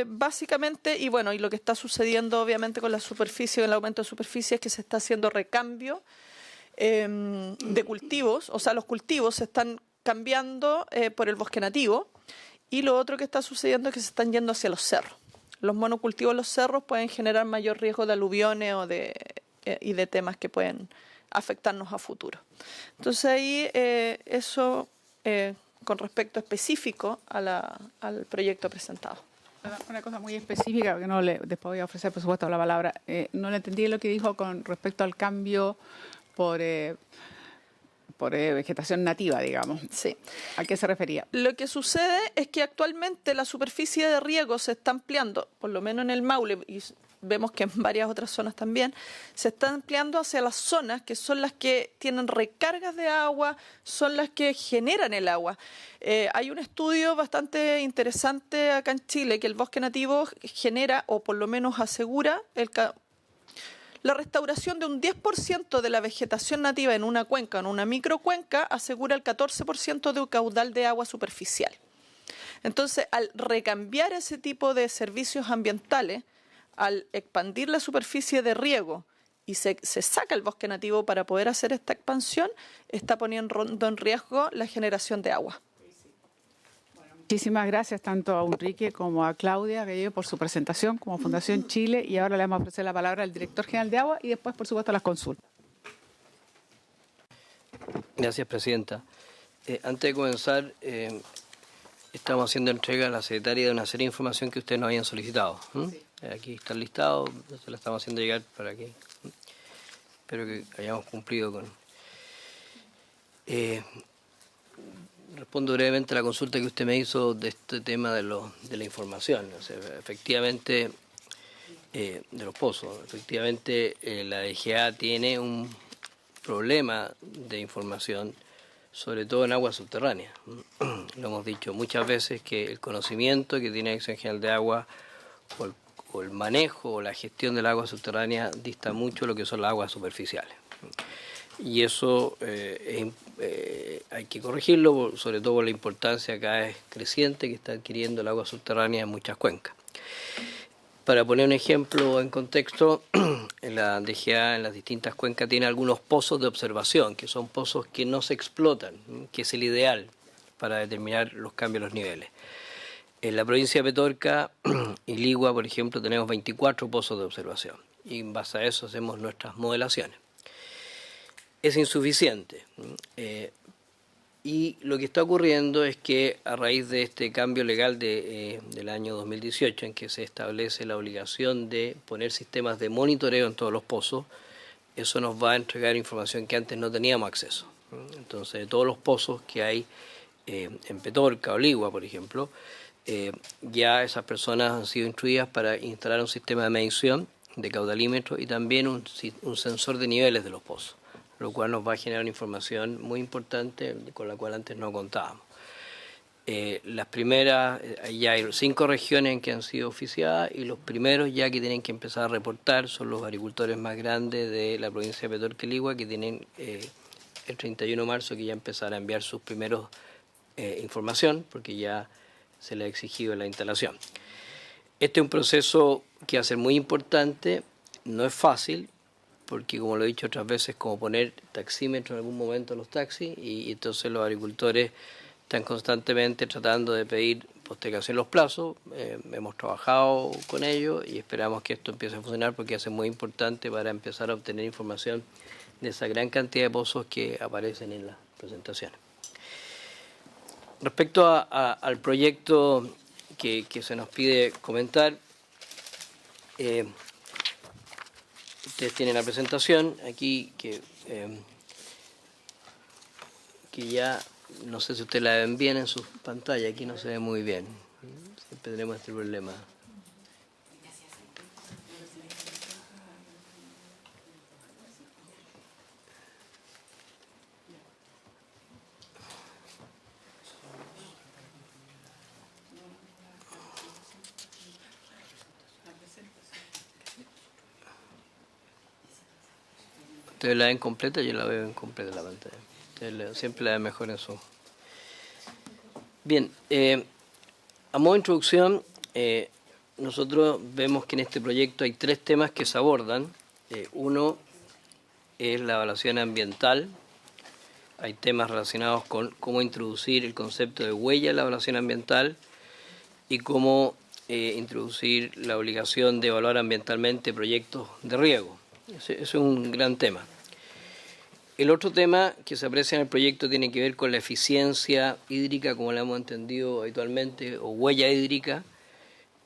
F: básicamente, y bueno, y lo que está sucediendo obviamente con la superficie, el aumento de superficie, es que se está haciendo recambio de cultivos, o sea, los cultivos se están cambiando por el bosque nativo, y lo otro que está sucediendo es que se están yendo hacia los cerros. Los monocultivos en los cerros pueden generar mayor riesgo de aluviones y de temas que pueden afectarnos a futuro. Entonces ahí eso con respecto específico al proyecto presentado.
A: Una cosa muy específica, que después voy a ofrecer, por supuesto, la palabra. No le entendí lo que dijo con respecto al cambio por vegetación nativa, digamos.
F: Sí.
A: ¿A qué se refería?
F: Lo que sucede es que actualmente la superficie de riego se está ampliando, por lo menos en el Maule, y vemos que en varias otras zonas también, se está ampliando hacia las zonas que son las que tienen recargas de agua, son las que generan el agua. Hay un estudio bastante interesante acá en Chile que el bosque nativo genera, o por lo menos asegura, la restauración de un 10% de la vegetación nativa en una cuenca, en una microcuenca, asegura el 14% de un caudal de agua superficial. Entonces, al recambiar ese tipo de servicios ambientales, al expandir la superficie de riego y se saca el bosque nativo para poder hacer esta expansión, está poniendo en riesgo la generación de agua.
A: Muchísimas gracias tanto a Ulrike como a Claudia Gallego por su presentación como Fundación Chile, y ahora le vamos a ofrecer la palabra al director general de Agua y después, por supuesto, las consultas.
E: Gracias, presidenta. Antes de comenzar, estamos haciendo entrega a la secretaria de una serie de información que ustedes nos habían solicitado. Sí. Aquí está el listado, se la estamos haciendo llegar para que espero que hayamos cumplido con... Respondo brevemente a la consulta que usted me hizo de este tema de la información. O sea, efectivamente, de los pozos, efectivamente la DGA tiene un problema de información, sobre todo en agua subterránea. Lo hemos dicho muchas veces que el conocimiento que tiene la Dirección General de Agua o el manejo o la gestión del agua subterránea dista mucho de lo que son las aguas superficiales. Y eso hay que corregirlo, sobre todo por la importancia acá es creciente que está adquiriendo el agua subterránea en muchas cuencas. Para poner un ejemplo en contexto, en la DGA, en las distintas cuencas, tiene algunos pozos de observación, que son pozos que no se explotan, que es el ideal para determinar los cambios de los niveles. En la provincia de Petorca y Ligua, por ejemplo, tenemos 24 pozos de observación, y en base a eso hacemos nuestras modelaciones. Es insuficiente. Y lo que está ocurriendo es que a raíz de este cambio legal del año 2018, en que se establece la obligación de poner sistemas de monitoreo en todos los pozos, eso nos va a entregar información que antes no teníamos acceso. Entonces, de todos los pozos que hay en Petorca o Ligua, por ejemplo, ya esas personas han sido instruidas para instalar un sistema de medición de caudalímetro y también un sensor de niveles de los pozos, lo cual nos va a generar una información muy importante con la cual antes no contábamos. Las primeras, ya hay 5 regiones en que han sido oficiadas, y los primeros ya que tienen que empezar a reportar son los agricultores más grandes de la provincia de Petorca y Ligua, que tienen el 31 de marzo que ya empezar a enviar sus primeros información, porque ya se les ha exigido la instalación. Este es un proceso que va a ser muy importante, no es fácil, porque como lo he dicho otras veces, como poner taxímetro en algún momento a los taxis, y entonces los agricultores están constantemente tratando de pedir postergación los plazos. Hemos trabajado con ellos y esperamos que esto empiece a funcionar, porque va a ser muy importante para empezar a obtener información de esa gran cantidad de pozos que aparecen en las presentaciones. Respecto al proyecto que se nos pide comentar, ustedes tienen la presentación aquí que ya no sé si ustedes la ven bien en su pantalla, aquí no se ve muy bien. Siempre tenemos este problema. Ustedes la ven completa, yo la veo incompleta la pantalla. Ustedes siempre la ven mejor en su... Bien, a modo de introducción, nosotros vemos que en este proyecto hay 3 temas que se abordan. Uno es la evaluación ambiental. Hay temas relacionados con cómo introducir el concepto de huella en la evaluación ambiental y cómo introducir la obligación de evaluar ambientalmente proyectos de riego. Ese es un gran tema. El otro tema que se aprecia en el proyecto tiene que ver con la eficiencia hídrica, como la hemos entendido habitualmente, o huella hídrica,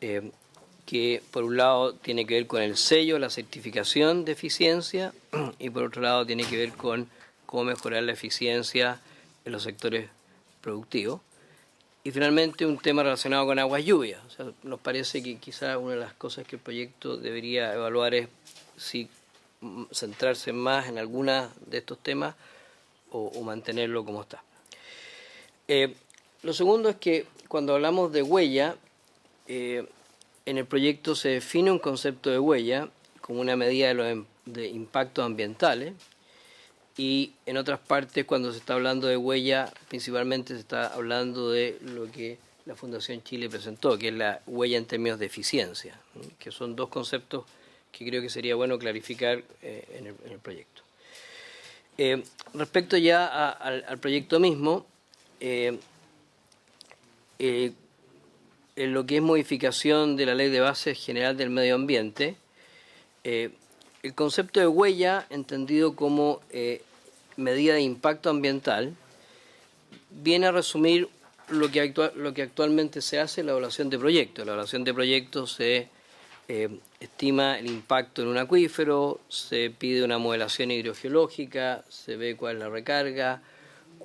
E: que por un lado tiene que ver con el sello, la certificación de eficiencia, y por otro lado tiene que ver con cómo mejorar la eficiencia en los sectores productivos. Y finalmente un tema relacionado con aguas lluvias. O sea, nos parece que quizás una de las cosas que el proyecto debería evaluar es si centrarse más en alguna de estos temas o mantenerlo como está. Lo segundo es que cuando hablamos de huella, en el proyecto se define un concepto de huella como una medida de impactos ambientales, y en otras partes cuando se está hablando de huella principalmente se está hablando de lo que la Fundación Chile presentó, que es la huella en términos de eficiencia, que son 2 conceptos que creo que sería bueno clarificar en el proyecto. Respecto ya al proyecto mismo, en lo que es modificación de la Ley de Bases General del Medio Ambiente, el concepto de huella, entendido como medida de impacto ambiental, viene a resumir lo que actualmente se hace en la evaluación de proyectos. La evaluación de proyectos se estima el impacto en un acuífero, se pide una modelación hidrogeológica, se ve cuál es la recarga,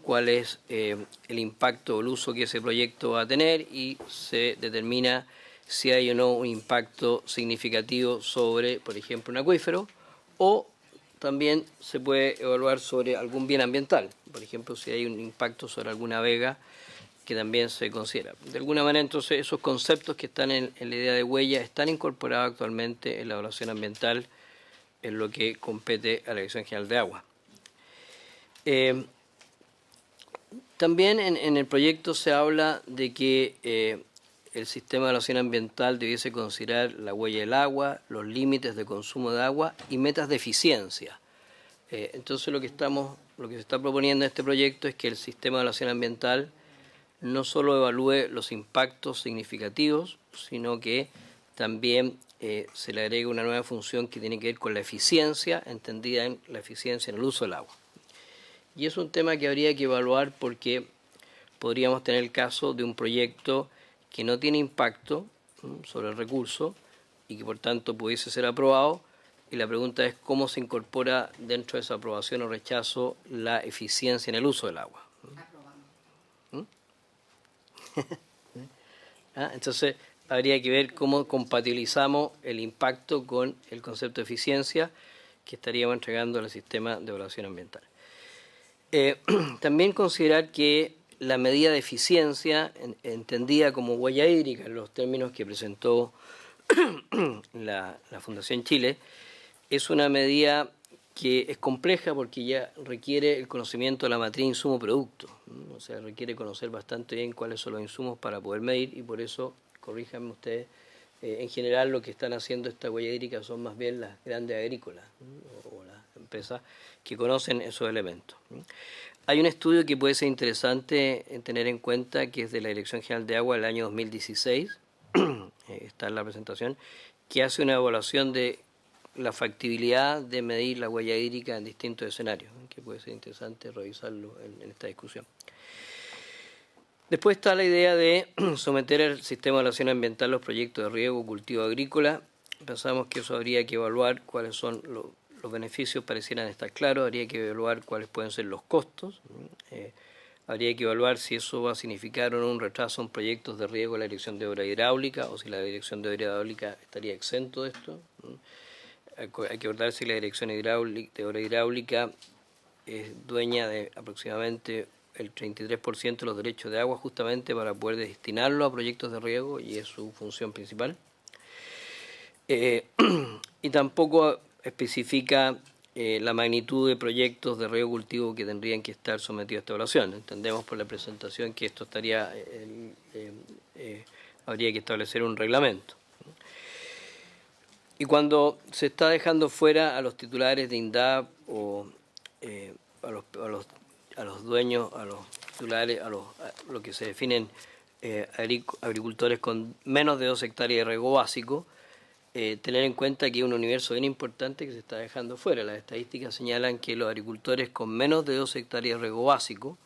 E: cuál es el impacto o el uso que ese proyecto va a tener, y se determina si hay o no un impacto significativo sobre, por ejemplo, un acuífero, o también se puede evaluar sobre algún bien ambiental, por ejemplo, si hay un impacto sobre alguna vega, que también se considera. De alguna manera, entonces, esos conceptos que están en la idea de huella están incorporados actualmente en la evaluación ambiental en lo que compete a la Dirección General de Agua. También en el proyecto se habla de que el sistema de evaluación ambiental debiese considerar la huella del agua, los límites de consumo de agua y metas de eficiencia. Entonces lo que se está proponiendo en este proyecto es que el sistema de evaluación ambiental no solo evalúe los impactos significativos, sino que también se le agrega una nueva función que tiene que ver con la eficiencia, entendida en la eficiencia en el uso del agua. Y es un tema que habría que evaluar porque podríamos tener el caso de un proyecto que no tiene impacto sobre el recurso y que por tanto pudiese ser aprobado, y la pregunta es cómo se incorpora dentro de esa aprobación o rechazo la eficiencia en el uso del agua. Entonces habría que ver cómo compatibilizamos el impacto con el concepto de eficiencia que estaríamos entregando al sistema de evaluación ambiental. También considerar que la medida de eficiencia, entendida como huella hídrica en los términos que presentó la Fundación Chile, es una medida que es compleja porque ya requiere el conocimiento de la matriz insumo-producto. O sea, requiere conocer bastante bien cuáles son los insumos para poder medir, y por eso, corríjanme ustedes, en general lo que están haciendo esta huella hídrica son más bien las grandes agrícolas o las empresas que conocen esos elementos. Hay un estudio que puede ser interesante en tener en cuenta, que es de la Dirección General de Agua del año 2016, está en la presentación, que hace una evaluación de la factibilidad de medir la huella hídrica en distintos escenarios, que puede ser interesante revisarlo en esta discusión. Después está la idea de someter al sistema de evaluación ambiental los proyectos de riego, cultivo agrícola. Pensamos que eso habría que evaluar cuáles son los beneficios, parecieran estar claros, habría que evaluar cuáles pueden ser los costos, Habría que evaluar si eso va a significar o no un retraso en proyectos de riego de la Dirección de Obra Hidráulica, o si la Dirección de Obra Hidráulica estaría exento de esto. Hay que recordar si la Dirección de Obra Hidráulica es dueña de aproximadamente el 33% de los derechos de agua, justamente para poder destinarlo a proyectos de riego, y es su función principal. Y tampoco especifica la magnitud de proyectos de riego cultivo que tendrían que estar sometidos a esta evaluación. Entendemos por la presentación que esto estaría habría que establecer un reglamento. Y cuando se está dejando fuera a los titulares de INDAP o a los dueños, a los titulares, a lo que se definen agricultores con menos de 2 hectáreas de riego básico, tener en cuenta que hay un universo bien importante que se está dejando fuera. Las estadísticas señalan que los agricultores con menos de 2 hectáreas de riego básico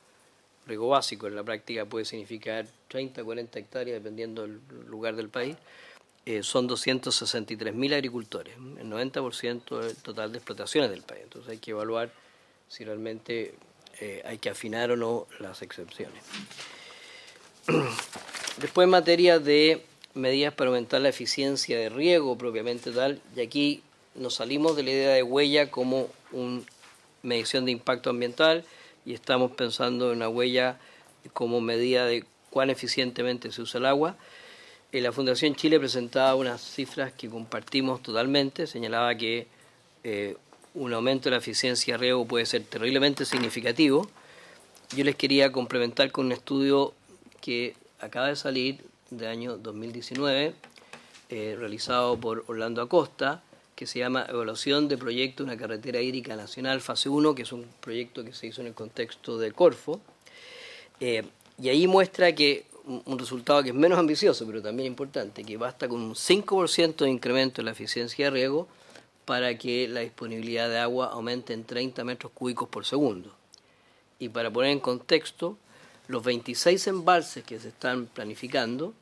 E: en la práctica puede significar 30, 40 hectáreas dependiendo del lugar del país, son 263.000 agricultores, el 90% del total de explotaciones del país. Entonces hay que evaluar si realmente hay que afinar o no las excepciones. Después, en materia de medidas para aumentar la eficiencia de riego propiamente tal, y aquí nos salimos de la idea de huella como una medición de impacto ambiental y estamos pensando en una huella como medida de cuán eficientemente se usa el agua. La Fundación Chile presentaba unas cifras que compartimos totalmente, señalaba que un aumento de la eficiencia de riego puede ser terriblemente significativo. Yo les quería complementar con un estudio que acaba de salir de año 2019, realizado por Orlando Acosta, que se llama Evaluación de Proyecto de una Carretera Hídrica Nacional Fase 1, que es un proyecto que se hizo en el contexto de Corfo, y ahí muestra que un resultado que es menos ambicioso, pero también importante, que basta con un 5% de incremento en la eficiencia de riego para que la disponibilidad de agua aumente en 30 metros cúbicos por segundo. Y para poner en contexto, los 26 embalses que se están planificando,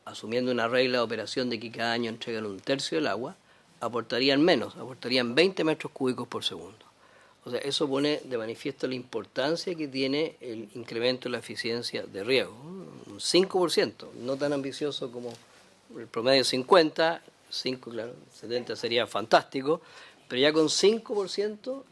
E: asumiendo una regla de operación de que cada año entregan 1/3 del agua, aportarían 20 metros cúbicos por segundo. O sea, eso pone de manifiesto la importancia que tiene el incremento de la eficiencia de riego. Un 5%, no tan ambicioso como el promedio 50, 5, claro, 70 sería fantástico, pero ya con 5%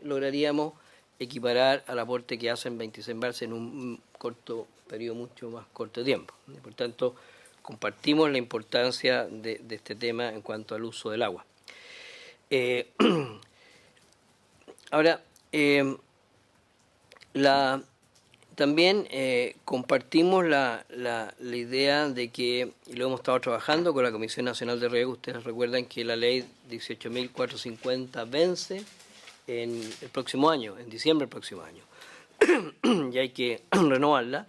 E: lograríamos equiparar al aporte que hacen 26 embalses en un corto periodo, mucho más corto de tiempo. Por tanto, compartimos la importancia de este tema en cuanto al uso del agua. Ahora, también compartimos la idea de que, y lo hemos estado trabajando con la Comisión Nacional de Riego, ustedes recuerdan que la ley 18.450 vence en el próximo año, en diciembre del próximo año, y hay que renovarla,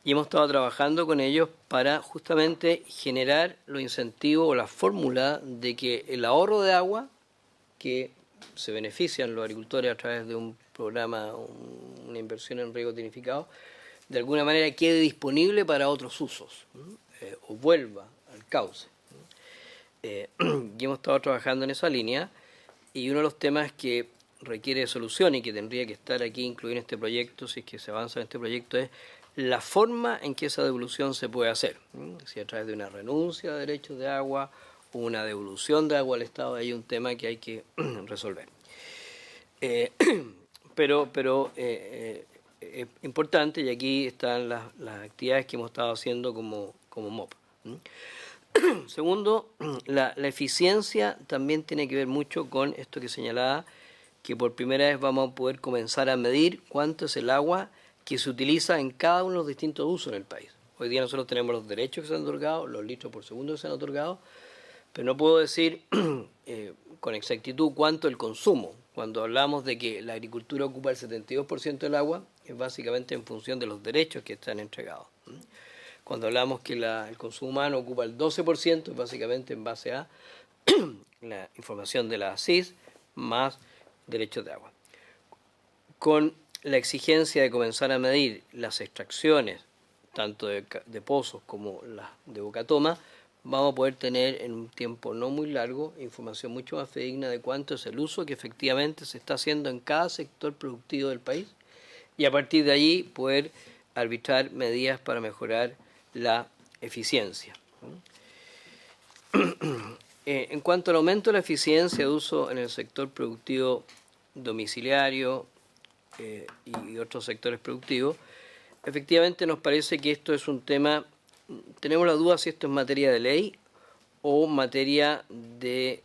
E: y hemos estado trabajando con ellos para justamente generar los incentivos o la fórmula de que el ahorro de agua que se benefician los agricultores a través de un programa, una inversión en riego tecnificado, de alguna manera quede disponible para otros usos, o vuelva al cauce. Y hemos estado trabajando en esa línea, y uno de los temas que requiere solución y que tendría que estar aquí incluido en este proyecto, si es que se avanza en este proyecto, es la forma en que esa devolución se puede hacer, si a través de una renuncia a derechos de agua o una devolución de agua al Estado. Hay un tema que hay que resolver. Pero es importante, y aquí están las actividades que hemos estado haciendo como MOP. Segundo, la eficiencia también tiene que ver mucho con esto que señalaba, que por primera vez vamos a poder comenzar a medir cuánto es el agua que se utiliza en cada uno de los distintos usos en el país. Hoy día nosotros tenemos los derechos que se han otorgado, los litros por segundo que se han otorgado, pero no puedo decir con exactitud cuánto el consumo. Cuando hablamos de que la agricultura ocupa el 72% del agua, es básicamente en función de los derechos que están entregados. Cuando hablamos que el consumo humano ocupa el 12%, es básicamente en base a la información de la ASIS más derechos de agua. Con la exigencia de comenzar a medir las extracciones, tanto de pozos como las de boca toma, vamos a poder tener en un tiempo no muy largo información mucho más fidedigna de cuánto es el uso que efectivamente se está haciendo en cada sector productivo del país y a partir de ahí poder arbitrar medidas para mejorar la eficiencia. En cuanto al aumento de la eficiencia de uso en el sector productivo domiciliario y otros sectores productivos, efectivamente nos parece que esto es un tema, tenemos la duda si esto es materia de ley o materia de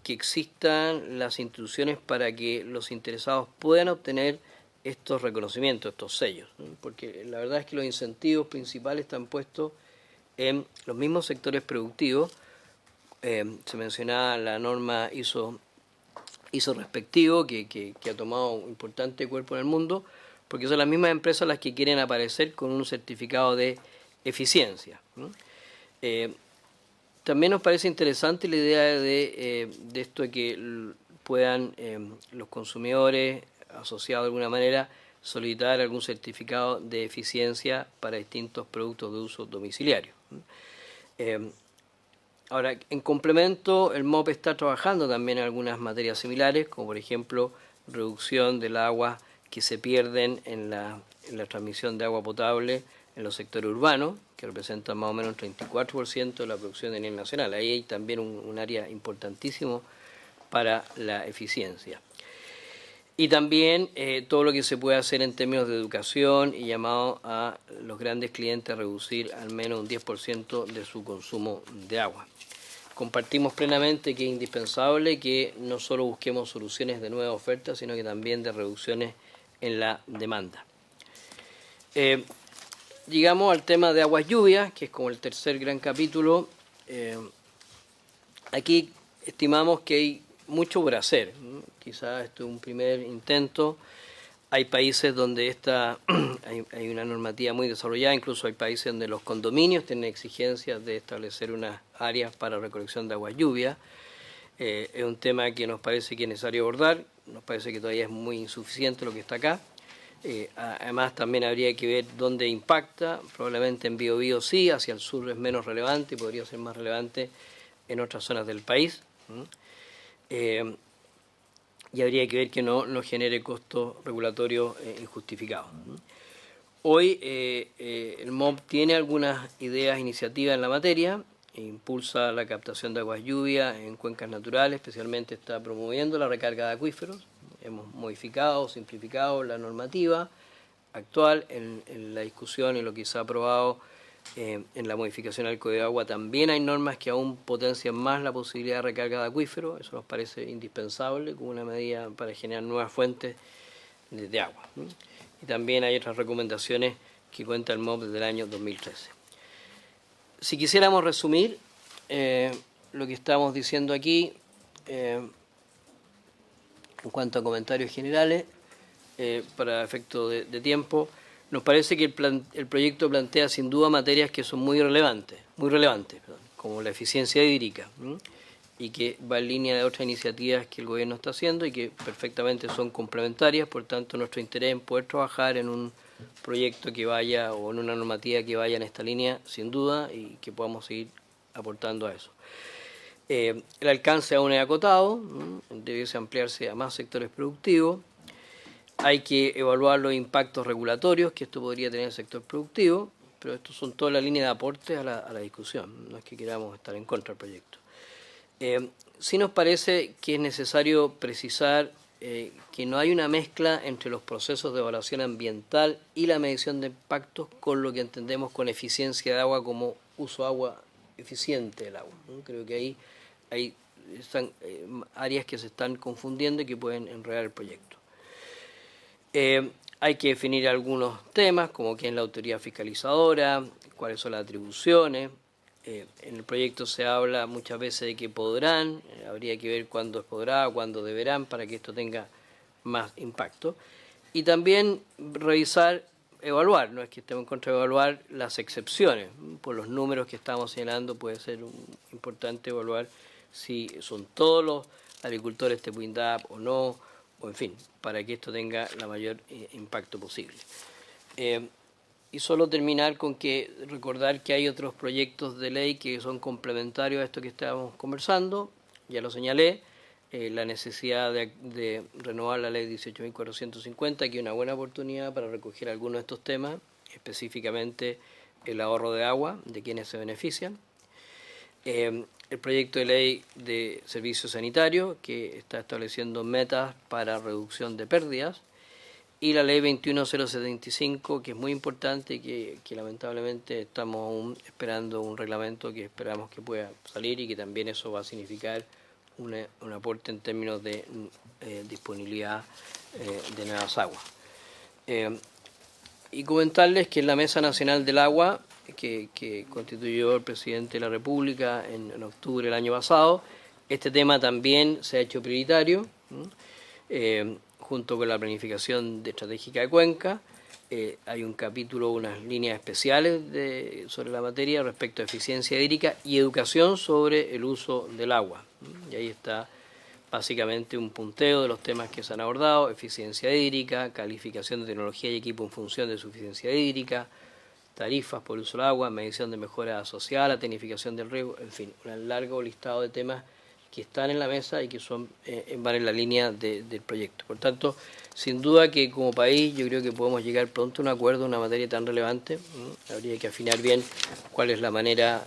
E: que existan las instituciones para que los interesados puedan obtener estos reconocimientos, estos sellos, ¿no? Porque la verdad es que los incentivos principales están puestos en los mismos sectores productivos. Se mencionaba la norma ISO respectivo que ha tomado un importante cuerpo en el mundo, porque son las mismas empresas las que quieren aparecer con un certificado de eficiencia, ¿no? También nos parece interesante la idea de esto de que puedan los consumidores, asociados de alguna manera, solicitar algún certificado de eficiencia para distintos productos de uso domiciliario. Ahora, en complemento, el MOP está trabajando también en algunas materias similares, como por ejemplo reducción del agua que se pierden en la transmisión de agua potable en los sectores urbanos, que representan más o menos el 34% de la producción a nivel nacional. Ahí hay también un área importantísimo para la eficiencia. Y también todo lo que se puede hacer en términos de educación y llamado a los grandes clientes a reducir al menos un 10% de su consumo de agua. Compartimos plenamente que es indispensable que no solo busquemos soluciones de nuevas ofertas, sino que también de reducciones en la demanda. Llegamos al tema de aguas lluvias, que es como el tercer gran capítulo. Aquí estimamos que hay mucho por hacer, ¿no? Quizás esto es un primer intento. Hay países donde hay una normativa muy desarrollada, incluso hay países donde los condominios tienen exigencias de establecer unas áreas para recolección de aguas lluvias. Es un tema que nos parece que es necesario abordar, nos parece que todavía es muy insuficiente lo que está acá. Además también habría que ver dónde impacta, probablemente en Biobío sí, hacia el sur es menos relevante y podría ser más relevante en otras zonas del país. Y habría que ver que no genere costos regulatorios injustificados. Hoy el MOP tiene algunas ideas, iniciativas en la materia, impulsa la captación de aguas lluvias en cuencas naturales, especialmente está promoviendo la recarga de acuíferos. Hemos modificado, simplificado la normativa actual en la discusión y lo que se ha aprobado en la modificación al Código de Agua. También hay normas que aún potencian más la posibilidad de recarga de acuíferos. Eso nos parece indispensable como una medida para generar nuevas fuentes de agua, ¿no? Y también hay otras recomendaciones que cuenta el MOP desde el año 2013. Si quisiéramos resumir lo que estamos diciendo aquí, en cuanto a comentarios generales, para efecto de tiempo, nos parece que el proyecto plantea sin duda materias que son muy relevantes, como la eficiencia hídrica, ¿no? Y que va en línea de otras iniciativas que el gobierno está haciendo y que perfectamente son complementarias. Por tanto, nuestro interés en poder trabajar en un proyecto que vaya o en una normativa que vaya en esta línea, sin duda, y que podamos seguir aportando a eso. El alcance aún es acotado, ¿no? Debiese ampliarse a más sectores productivos. Hay que evaluar los impactos regulatorios que esto podría tener en el sector productivo, pero estos son toda la línea de aporte a la discusión, no es que queramos estar en contra del proyecto. Sí nos parece que es necesario precisar que no hay una mezcla entre los procesos de evaluación ambiental y la medición de impactos con lo que entendemos con eficiencia de agua como uso de agua eficiente del agua, ¿no? Creo que ahí están áreas que se están confundiendo y que pueden enredar el proyecto. Hay que definir algunos temas, como quién es la autoridad fiscalizadora, cuáles son las atribuciones. En el proyecto se habla muchas veces de que podrán, habría que ver cuándo podrá o cuándo deberán para que esto tenga más impacto. Y también revisar, evaluar, no es que estemos en contra de evaluar las excepciones. Por los números que estamos señalando puede ser importante evaluar si son todos los agricultores de Puindab o no, o en fin, para que esto tenga la mayor impacto posible. Y solo terminar con que recordar que hay otros proyectos de ley que son complementarios a esto que estábamos conversando, ya lo señalé, la necesidad de renovar la ley 18.450, que es una buena oportunidad para recoger algunos de estos temas, específicamente el ahorro de agua de quienes se benefician. El proyecto de ley de servicios sanitarios, que está estableciendo metas para reducción de pérdidas, y la ley 21075, que es muy importante y que lamentablemente estamos aún esperando un reglamento que esperamos que pueda salir y que también eso va a significar un aporte en términos de disponibilidad de nuevas aguas. Y comentarles que en la Mesa Nacional del Agua, que constituyó el presidente de la República en octubre del año pasado, este tema también se ha hecho prioritario, junto con la planificación estratégica de Cuenca. Hay un capítulo, unas líneas especiales sobre la materia respecto a eficiencia hídrica y educación sobre el uso del agua. Y ahí está básicamente un punteo de los temas que se han abordado: eficiencia hídrica, calificación de tecnología y equipo en función de su eficiencia hídrica, tarifas por uso del agua, medición de mejora social, la tecnificación del riego, en fin, un largo listado de temas que están en la mesa y que van en la línea del proyecto. Por tanto, sin duda que como país yo creo que podemos llegar pronto a un acuerdo en una materia tan relevante. Habría que afinar bien cuál es la manera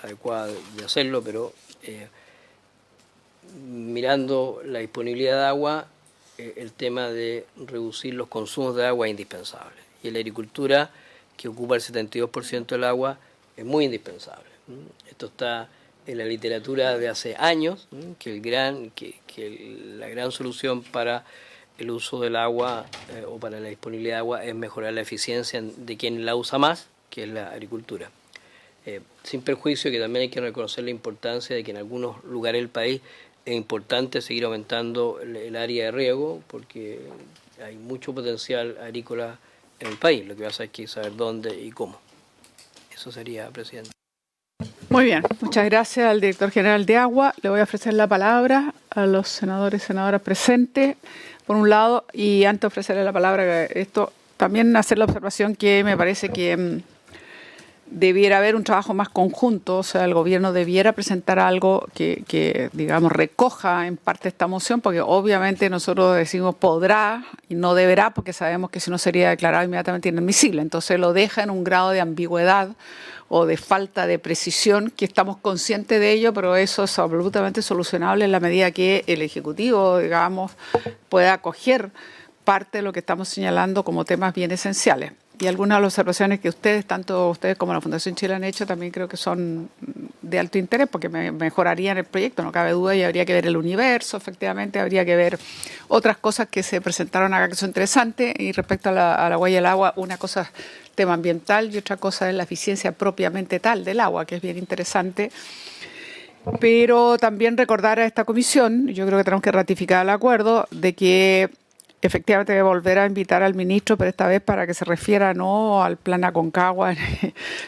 E: adecuada de hacerlo, pero mirando la disponibilidad de agua, el tema de reducir los consumos de agua es indispensable. Y en la agricultura, que ocupa el 72% del agua, es muy indispensable. Esto está en la literatura de hace años, que la gran solución para el uso del agua o para la disponibilidad de agua es mejorar la eficiencia de quien la usa más, que es la agricultura. Sin perjuicio que también hay que reconocer la importancia de que en algunos lugares del país es importante seguir aumentando el área de riego, porque hay mucho potencial agrícola en el país. Lo que pasa es que saber dónde y cómo. Eso sería, presidente.
A: Muy bien, muchas gracias al director general de Agua. Le voy a ofrecer la palabra a los senadores y senadoras presentes, por un lado, y antes de ofrecerle la palabra, también hacer la observación que me parece que debiera haber un trabajo más conjunto, o sea, el gobierno debiera presentar algo que digamos, recoja en parte esta moción, porque obviamente nosotros decimos podrá y no deberá, porque sabemos que si no sería declarado inmediatamente inadmisible. Entonces lo deja en un grado de ambigüedad o de falta de precisión, que estamos conscientes de ello, pero eso es absolutamente solucionable en la medida que el Ejecutivo, digamos, pueda acoger parte de lo que estamos señalando como temas bien esenciales. Y algunas de las observaciones que tanto ustedes como la Fundación Chile han hecho, también creo que son de alto interés, porque mejorarían el proyecto, no cabe duda, y habría que ver el universo, efectivamente, habría que ver otras cosas que se presentaron acá que son interesantes. Y respecto a la huella del agua, una cosa es tema ambiental y otra cosa es la eficiencia propiamente tal del agua, que es bien interesante. Pero también recordar a esta comisión, yo creo que tenemos que ratificar el acuerdo, de que efectivamente debe volver a invitar al ministro, pero esta vez para que se refiera no al plan Aconcagua,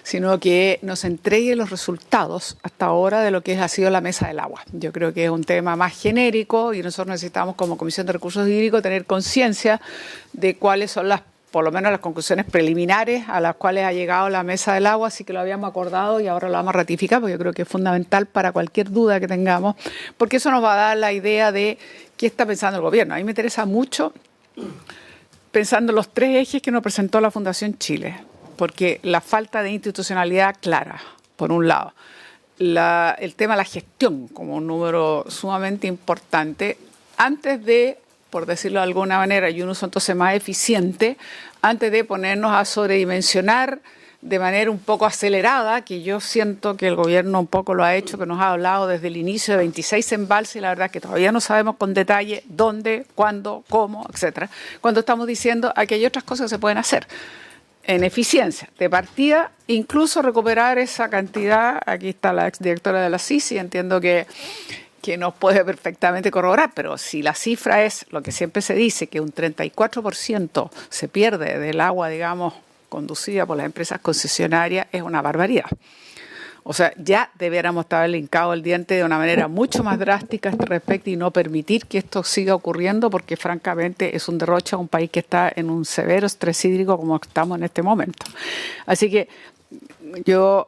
A: sino que nos entregue los resultados hasta ahora de lo que ha sido la mesa del agua. Yo creo que es un tema más genérico y nosotros necesitamos como Comisión de Recursos Hídricos tener conciencia de cuáles son por lo menos las conclusiones preliminares a las cuales ha llegado la mesa del agua, así que lo habíamos acordado y ahora lo vamos a ratificar, porque yo creo que es fundamental para cualquier duda que tengamos, porque eso nos va a dar la idea de qué está pensando el gobierno. A mí me interesa mucho pensando en los 3 ejes que nos presentó la Fundación Chile, porque la falta de institucionalidad clara, por un lado, el tema de la gestión como un número sumamente importante, antes de, por decirlo de alguna manera, y un uso entonces más eficiente, antes de ponernos a sobredimensionar de manera un poco acelerada, que yo siento que el gobierno un poco lo ha hecho, que nos ha hablado desde el inicio de 26 embalses, y la verdad es que todavía no sabemos con detalle dónde, cuándo, cómo, etcétera. Cuando estamos diciendo que hay otras cosas que se pueden hacer en eficiencia de partida, incluso recuperar esa cantidad. Aquí está la exdirectora de la CICI, entiendo que nos puede perfectamente corroborar, pero si la cifra es lo que siempre se dice, que un 34% se pierde del agua, digamos, conducida por las empresas concesionarias, es una barbaridad. O sea, ya debiéramos estar hincado el diente de una manera mucho más drástica a este respecto y no permitir que esto siga ocurriendo, porque francamente es un derroche a un país que está en un severo estrés hídrico como estamos en este momento. Así que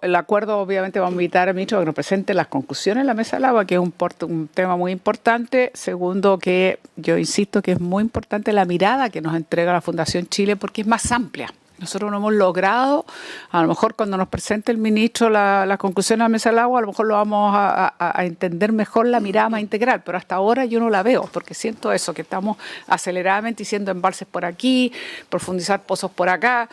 A: el acuerdo obviamente va a invitar al ministro a que nos presente las conclusiones de la mesa del agua, que es un tema muy importante. Segundo, que yo insisto que es muy importante la mirada que nos entrega la Fundación Chile, porque es más amplia. Nosotros no hemos logrado, a lo mejor cuando nos presente el ministro las conclusiones de la mesa del agua, a lo mejor lo vamos a entender mejor la mirada más integral, pero hasta ahora yo no la veo, porque siento eso, que estamos aceleradamente diciendo embalses por aquí, profundizar pozos por acá,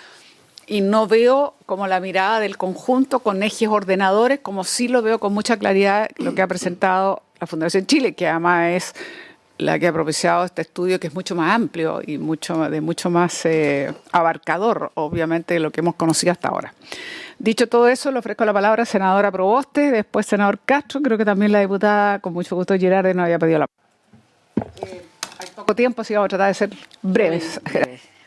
A: y no veo como la mirada del conjunto con ejes ordenadores, como sí lo veo con mucha claridad lo que ha presentado la Fundación Chile, que además es la que ha propiciado este estudio, que es mucho más amplio y mucho más abarcador, obviamente, de lo que hemos conocido hasta ahora. Dicho todo eso, le ofrezco la palabra a senadora Proboste, después senador Castro. Creo que también la diputada, con mucho gusto, Girardi, no había pedido la palabra. Hay poco tiempo, así que vamos a tratar de ser breves.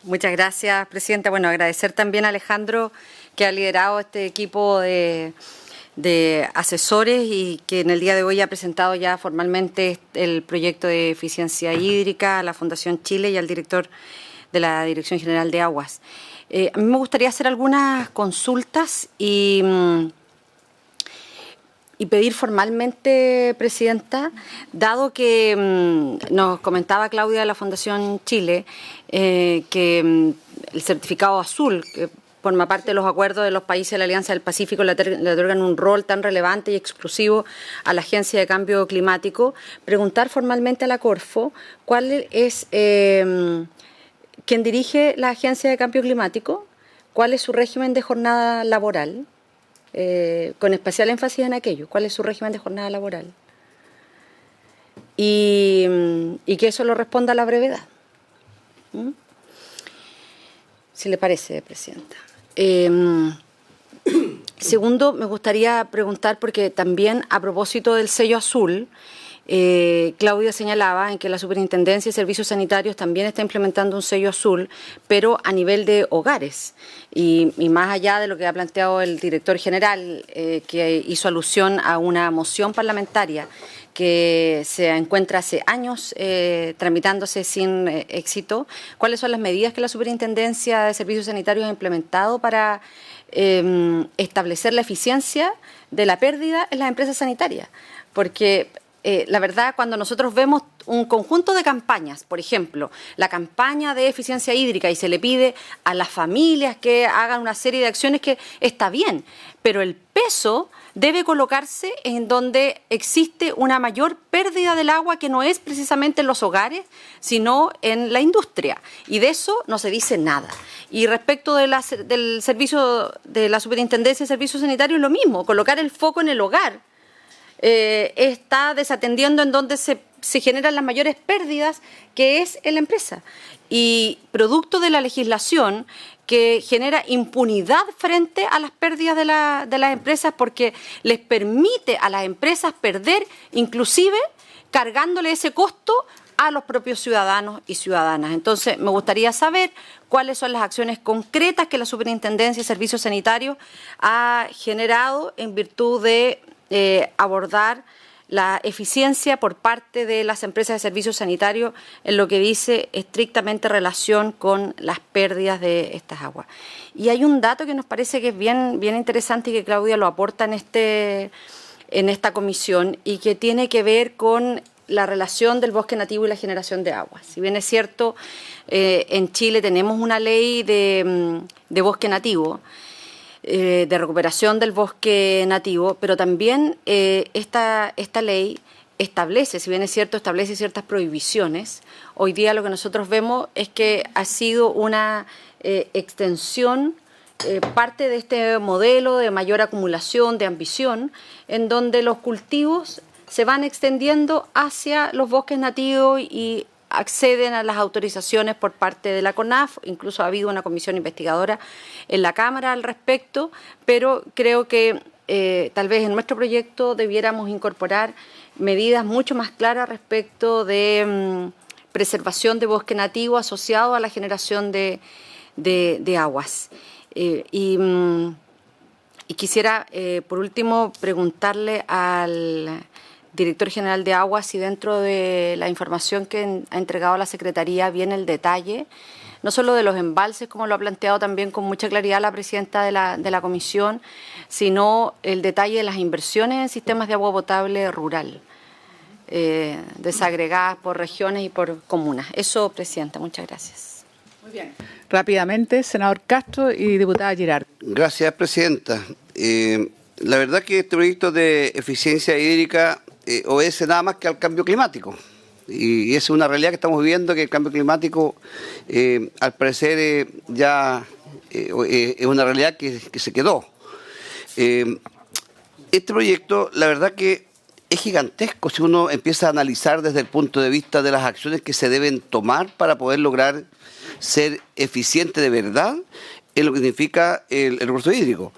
G: Muchas gracias, Presidenta. Bueno, agradecer también a Alejandro, que ha liderado este equipo de asesores y que en el día de hoy ha presentado ya formalmente el proyecto de eficiencia hídrica a la Fundación Chile y al director de la Dirección General de Aguas. A mí me gustaría hacer algunas consultas y pedir formalmente, Presidenta, dado que nos comentaba Claudia de la Fundación Chile que el certificado azul, que forma parte de los acuerdos de los países de la Alianza del Pacífico, le otorgan un rol tan relevante y exclusivo a la Agencia de Cambio Climático, preguntar formalmente a la Corfo cuál es quien dirige la Agencia de Cambio Climático, cuál es su régimen de jornada laboral, con especial énfasis en aquello, cuál es su régimen de jornada laboral, y que eso lo responda a la brevedad. Si le parece, Presidenta. Segundo, me gustaría preguntar, porque también a propósito del sello azul, Claudia señalaba en que la Superintendencia de Servicios Sanitarios también está implementando un sello azul, pero a nivel de hogares. Y más allá de lo que ha planteado el director general, que hizo alusión a una moción parlamentaria que se encuentra hace años tramitándose sin éxito, ¿cuáles son las medidas que la Superintendencia de Servicios Sanitarios ha implementado para establecer la eficiencia de la pérdida en las empresas sanitarias? Porque la verdad, cuando nosotros vemos un conjunto de campañas, por ejemplo, la campaña de eficiencia hídrica, y se le pide a las familias que hagan una serie de acciones, que está bien, pero el peso debe colocarse en donde existe una mayor pérdida del agua, que no es precisamente en los hogares, sino en la industria. Y de eso no se dice nada. Y respecto del servicio de la Superintendencia de Servicios Sanitarios, lo mismo, colocar el foco en el hogar. Está desatendiendo en donde se generan las mayores pérdidas, que es en la empresa. Y producto de la legislación que genera impunidad frente a las pérdidas de las empresas, porque les permite a las empresas perder, inclusive cargándole ese costo a los propios ciudadanos y ciudadanas. Entonces, me gustaría saber cuáles son las acciones concretas que la Superintendencia de Servicios Sanitarios ha generado en virtud de abordar la eficiencia por parte de las empresas de servicios sanitarios en lo que dice estrictamente relación con las pérdidas de estas aguas. Y hay un dato que nos parece que es bien interesante y que Claudia lo aporta en esta comisión, y que tiene que ver con la relación del bosque nativo y la generación de agua. Si bien es cierto, en Chile tenemos una ley de bosque nativo, de recuperación del bosque nativo, pero también esta ley establece, si bien es cierto, establece ciertas prohibiciones. Hoy día lo que nosotros vemos es que ha sido una extensión, parte de este modelo de mayor acumulación, de ambición, en donde los cultivos se van extendiendo hacia los bosques nativos y acceden a las autorizaciones por parte de la CONAF. Incluso ha habido una comisión investigadora en la Cámara al respecto, pero creo que tal vez en nuestro proyecto debiéramos incorporar medidas mucho más claras respecto de preservación de bosque nativo asociado a la generación de aguas. Y quisiera, por último, preguntarle al director general de Aguas si dentro de la información que ha entregado la Secretaría viene el detalle no solo de los embalses, como lo ha planteado también con mucha claridad la presidenta de la comisión, sino el detalle de las inversiones en sistemas de agua potable rural, desagregadas por regiones y por comunas. Eso, presidenta, muchas gracias.
A: Muy bien. Rápidamente, senador Castro y diputada Girard.
H: Gracias, presidenta. La verdad que este proyecto de eficiencia hídrica obedece nada más que al cambio climático. Y es una realidad que estamos viviendo, que el cambio climático, al parecer, ya es una realidad que se quedó. Este proyecto, la verdad que es gigantesco si uno empieza a analizar desde el punto de vista de las acciones que se deben tomar para poder lograr ser eficiente de verdad en lo que significa el recurso hídrico.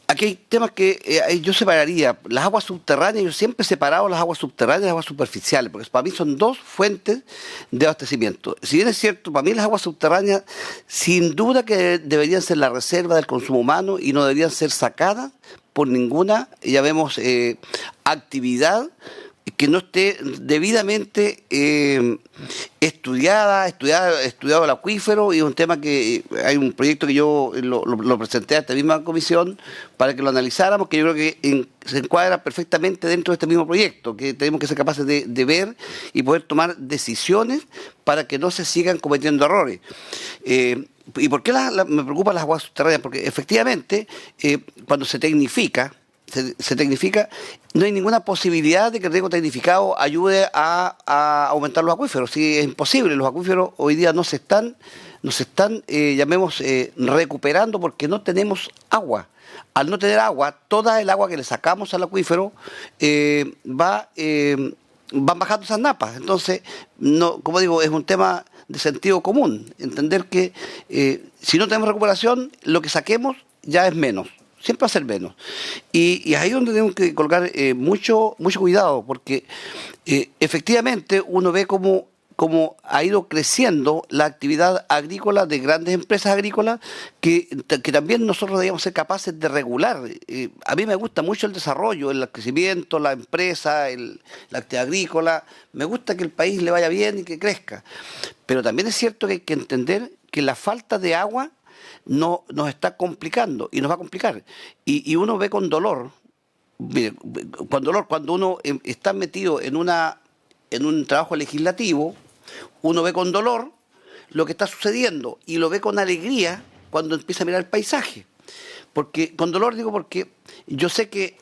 H: Aquí hay temas que yo separaría. Las aguas subterráneas, yo siempre he separado las aguas subterráneas y las aguas superficiales, porque para mí son dos fuentes de abastecimiento. Si bien es cierto, para mí las aguas subterráneas sin duda que deberían ser la reserva del consumo humano y no deberían ser sacadas por ninguna, ya vemos, actividad que no esté debidamente estudiado el acuífero, y es un tema que hay un proyecto que yo lo presenté a esta misma comisión para que lo analizáramos, que yo creo que se encuadra perfectamente dentro de este mismo proyecto, que tenemos que ser capaces de ver y poder tomar decisiones para que no se sigan cometiendo errores. ¿Y por qué me preocupan las aguas subterráneas? Porque efectivamente, cuando se tecnifica, no hay ninguna posibilidad de que el riego tecnificado ayude a aumentar los acuíferos. Sí, es imposible. Los acuíferos hoy día no se están recuperando porque no tenemos agua. Al no tener agua, toda el agua que le sacamos al acuífero van bajando esas napas. Entonces, no, como digo, es un tema de sentido común. Entender que si no tenemos recuperación, lo que saquemos ya es menos. Siempre va a ser menos. Y ahí es donde tenemos que colocar mucho cuidado, porque efectivamente uno ve cómo ha ido creciendo la actividad agrícola de grandes empresas agrícolas que también nosotros debíamos ser capaces de regular. A mí me gusta mucho el desarrollo, el crecimiento, la empresa, la actividad agrícola. Me gusta que el país le vaya bien y que crezca. Pero también es cierto que hay que entender que la falta de agua nos está complicando y nos va a complicar. Y uno ve con dolor, cuando uno está metido en un trabajo legislativo, uno ve con dolor lo que está sucediendo y lo ve con alegría cuando empieza a mirar el paisaje. Porque con dolor digo porque yo sé que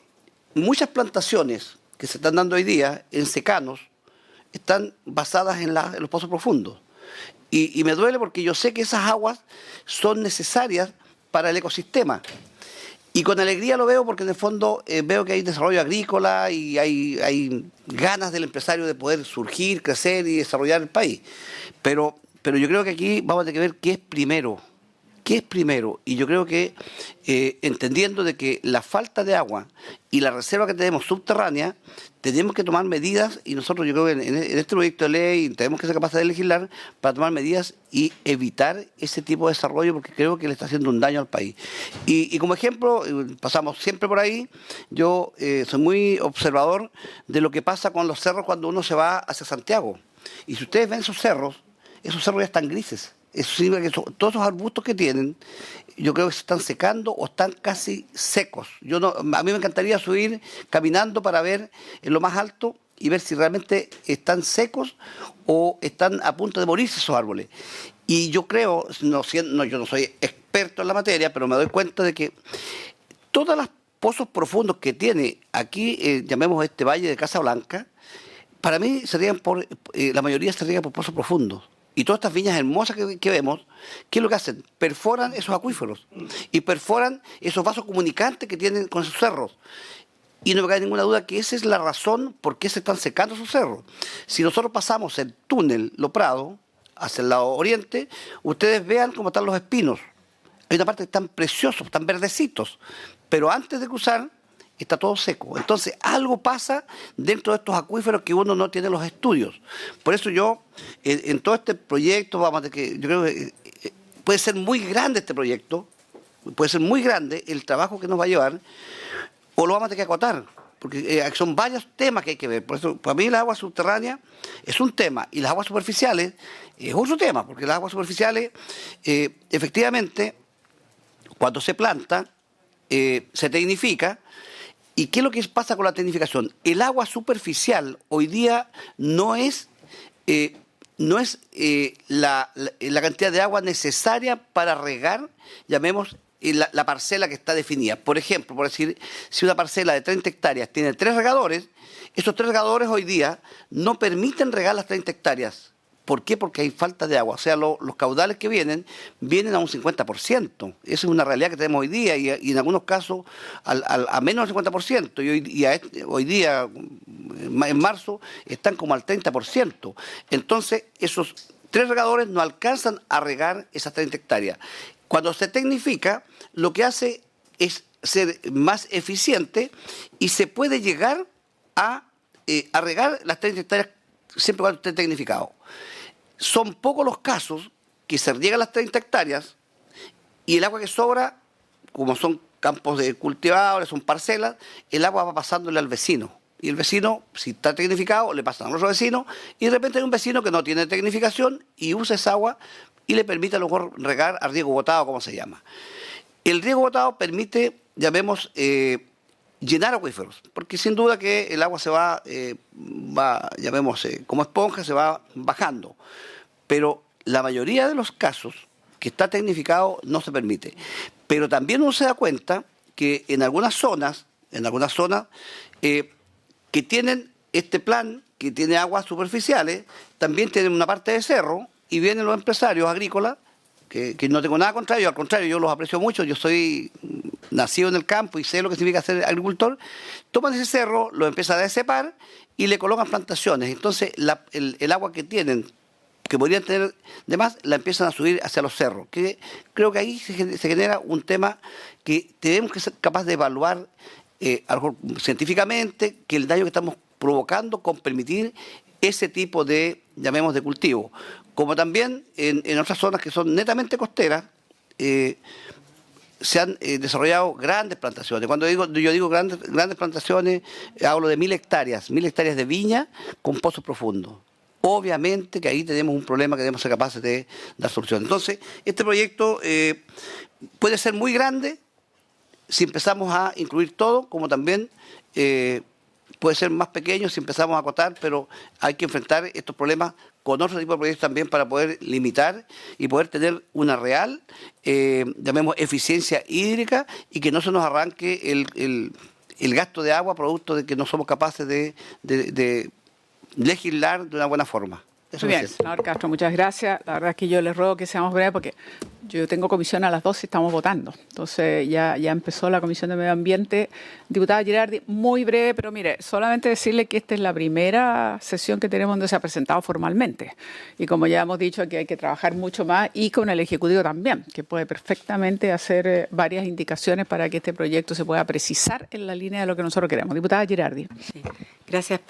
H: muchas plantaciones que se están dando hoy día en secanos están basadas en los pozos profundos. Y me duele porque yo sé que esas aguas son necesarias para el ecosistema. Y con alegría lo veo porque en el fondo veo que hay desarrollo agrícola y hay ganas del empresario de poder surgir, crecer y desarrollar el país. Pero yo creo que aquí vamos a tener que ver qué es primero. ¿Qué es primero? Y yo creo que entendiendo de que la falta de agua y la reserva que tenemos subterránea, tenemos que tomar medidas, y nosotros yo creo que en este proyecto de ley tenemos que ser capaces de legislar para tomar medidas y evitar ese tipo de desarrollo, porque creo que le está haciendo un daño al país. Y como ejemplo, pasamos siempre por ahí, yo soy muy observador de lo que pasa con los cerros cuando uno se va hacia Santiago. Y si ustedes ven esos cerros ya están grises. Eso significa que todos esos arbustos que tienen, yo creo que se están secando o están casi secos. A mí me encantaría subir caminando para ver en lo más alto y ver si realmente están secos o están a punto de morirse esos árboles. Y yo creo, yo no soy experto en la materia, pero me doy cuenta de que todos los pozos profundos que tiene aquí, llamemos este valle de Casablanca, para mí la mayoría se riegan por pozos profundos. Y todas estas viñas hermosas que vemos, ¿qué es lo que hacen? Perforan esos acuíferos y perforan esos vasos comunicantes que tienen con esos cerros. Y no me cabe ninguna duda que esa es la razón por qué se están secando esos cerros. Si nosotros pasamos el túnel Lo Prado hacia el lado oriente, ustedes vean cómo están los espinos. Hay una parte que están preciosos, están verdecitos, pero antes de cruzar está todo seco. Entonces, algo pasa dentro de estos acuíferos que uno no tiene los estudios. Por eso yo, en todo este proyecto, yo creo que puede ser muy grande este proyecto, puede ser muy grande el trabajo que nos va a llevar, o lo vamos a tener que acotar. porque son varios temas que hay que ver. Por eso, para mí las aguas subterráneas es un tema y las aguas superficiales es otro tema, porque las aguas superficiales, efectivamente, cuando se planta, se tecnifica. ¿Y qué es lo que pasa con la tecnificación? El agua superficial hoy día no es la cantidad de agua necesaria para regar, llamemos, la parcela que está definida. Por ejemplo, por decir, si una parcela de 30 hectáreas tiene 3 regadores, esos 3 regadores hoy día no permiten regar las 30 hectáreas. ¿Por qué? Porque hay falta de agua. O sea, los caudales que vienen a un 50%. Esa es una realidad que tenemos hoy día y en algunos casos a menos del 50%. Y hoy día, en marzo, están como al 30%. Entonces, esos 3 regadores no alcanzan a regar esas 30 hectáreas. Cuando se tecnifica, lo que hace es ser más eficiente y se puede llegar a regar las 30 hectáreas siempre cuando esté tecnificado. Son pocos los casos que se riegan las 30 hectáreas y el agua que sobra, como son campos cultivables, son parcelas, el agua va pasándole al vecino. Y el vecino, si está tecnificado, le pasa a otro vecino y de repente hay un vecino que no tiene tecnificación y usa esa agua y le permite a lo mejor regar a riego botado, como se llama. El riego botado permite, llamemos, llenar acuíferos, porque sin duda que el agua se va llamemos, como esponja, se va bajando. Pero la mayoría de los casos que está tecnificado no se permite. Pero también uno se da cuenta que en algunas zonas que tienen este plan, que tiene aguas superficiales, también tienen una parte de cerro y vienen los empresarios agrícolas, que no tengo nada contra ellos, al contrario, yo los aprecio mucho, yo soy nacido en el campo y sé lo que significa ser agricultor, toman ese cerro, lo empiezan a decepar y le colocan plantaciones. Entonces el agua que tienen, que podrían tener de más, la empiezan a subir hacia los cerros. Que creo que ahí se genera un tema que tenemos que ser capaces de evaluar a lo mejor científicamente, que el daño que estamos provocando con permitir ese tipo de, llamemos, de cultivo. Como también en otras zonas que son netamente costeras, se han desarrollado grandes plantaciones. Cuando yo digo grandes plantaciones, hablo de 1000 hectáreas de viña con pozos profundos. Obviamente que ahí tenemos un problema que debemos ser capaces de dar solución. Entonces, este proyecto puede ser muy grande si empezamos a incluir todo, como también puede ser más pequeño si empezamos a acotar, pero hay que enfrentar estos problemas con otro tipo de proyectos también para poder limitar y poder tener una real, llamemos, eficiencia hídrica y que no se nos arranque el gasto de agua producto de que no somos capaces de legislar de una buena forma.
A: Muy bien, senador Castro, muchas gracias. La verdad es que yo les ruego que seamos breves porque yo tengo comisión a las 12 y estamos votando. Entonces ya empezó la Comisión de Medio Ambiente. Diputada Girardi, muy breve, pero mire, solamente decirle que esta es la primera sesión que tenemos donde se ha presentado formalmente. Y como ya hemos dicho, que hay que trabajar mucho más y con el Ejecutivo también, que puede perfectamente hacer varias indicaciones para que este proyecto se pueda precisar en la línea de lo que nosotros queremos. Diputada Girardi.
I: Sí. Gracias,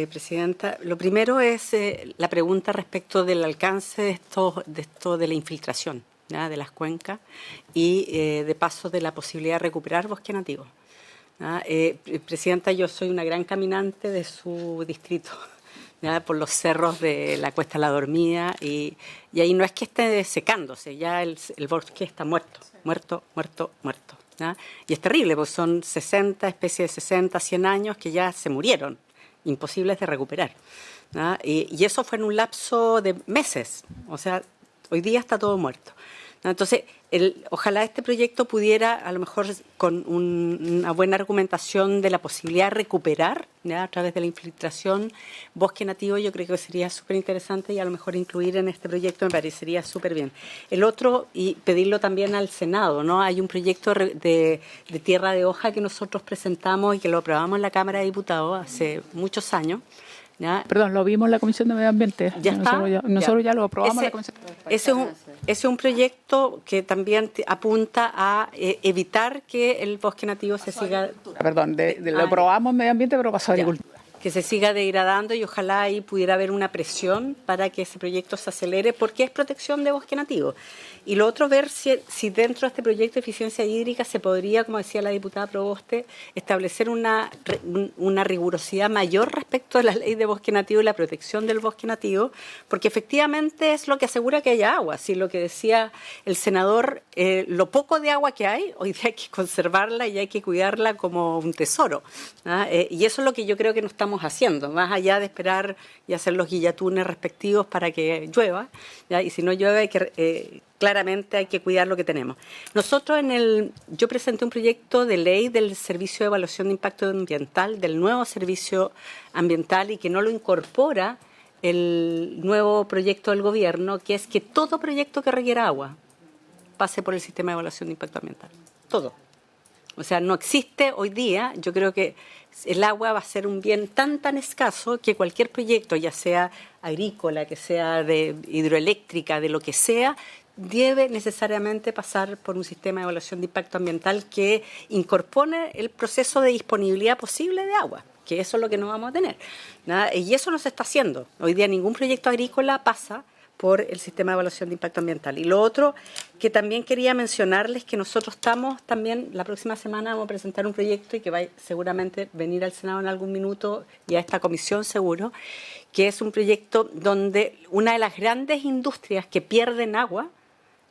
I: Presidenta. Lo primero es la pregunta respecto del alcance de esto de la infiltración, ¿ya?, de las cuencas y de paso de la posibilidad de recuperar bosque nativo. Presidenta, yo soy una gran caminante de su distrito, ¿ya?, por los cerros de la Cuesta La Dormida y ahí no es que esté secándose, ya el bosque está muerto. ¿Ya? Y es terrible, porque son 60 especies de 60, 100 años que ya se murieron, imposibles de recuperar. ¿Ya? Y eso fue en un lapso de meses, o sea, hoy día está todo muerto. ¿Ya? Entonces, ojalá este proyecto pudiera, a lo mejor con una buena argumentación de la posibilidad de recuperar, ¿ya?, a través de la infiltración, bosque nativo, yo creo que sería súper interesante y a lo mejor incluir en este proyecto me parecería súper bien. El otro, y pedirlo también al Senado, ¿no? Hay un proyecto de tierra de hoja que nosotros presentamos y que lo aprobamos en la Cámara de Diputados hace muchos años. ¿Ya?
A: Perdón, lo vimos en la Comisión de Medio Ambiente.
I: ¿Ya está?
A: Nosotros ya lo aprobamos en la Comisión.
I: Ese es un proyecto que también apunta a evitar que el bosque nativo se siga...
A: Perdón, lo aprobamos en Medio Ambiente, pero pasó a Agricultura.
I: que se siga degradando y ojalá ahí pudiera haber una presión para que ese proyecto se acelere porque es protección de bosque nativo. Y lo otro, ver si dentro de este proyecto de eficiencia hídrica se podría, como decía la diputada Proboste, establecer una rigurosidad mayor respecto a la ley de bosque nativo y la protección del bosque nativo, porque efectivamente es lo que asegura que haya agua. Si lo que decía el senador, lo poco de agua que hay, hoy día hay que conservarla y hay que cuidarla como un tesoro, ¿ah? Y eso es lo que yo creo que no estamos haciendo, más allá de esperar y hacer los guillatunes respectivos para que llueva, ¿ya? Y si no llueve hay que... claramente hay que cuidar lo que tenemos. Nosotros yo presenté un proyecto de ley del Servicio de Evaluación de Impacto Ambiental, del nuevo servicio ambiental y que no lo incorpora el nuevo proyecto del gobierno, que es que todo proyecto que requiera agua pase por el sistema de evaluación de impacto ambiental. Todo. O sea, no existe hoy día, yo creo que el agua va a ser un bien tan escaso que cualquier proyecto, ya sea agrícola, que sea de hidroeléctrica, de lo que sea, debe necesariamente pasar por un sistema de evaluación de impacto ambiental que incorpore el proceso de disponibilidad posible de agua, que eso es lo que no vamos a tener, ¿nada? Y eso no se está haciendo. Hoy día ningún proyecto agrícola pasa por el sistema de evaluación de impacto ambiental. Y lo otro que también quería mencionarles, que nosotros estamos también, la próxima semana vamos a presentar un proyecto y que va seguramente venir al Senado en algún minuto y a esta comisión seguro, que es un proyecto donde una de las grandes industrias que pierden agua,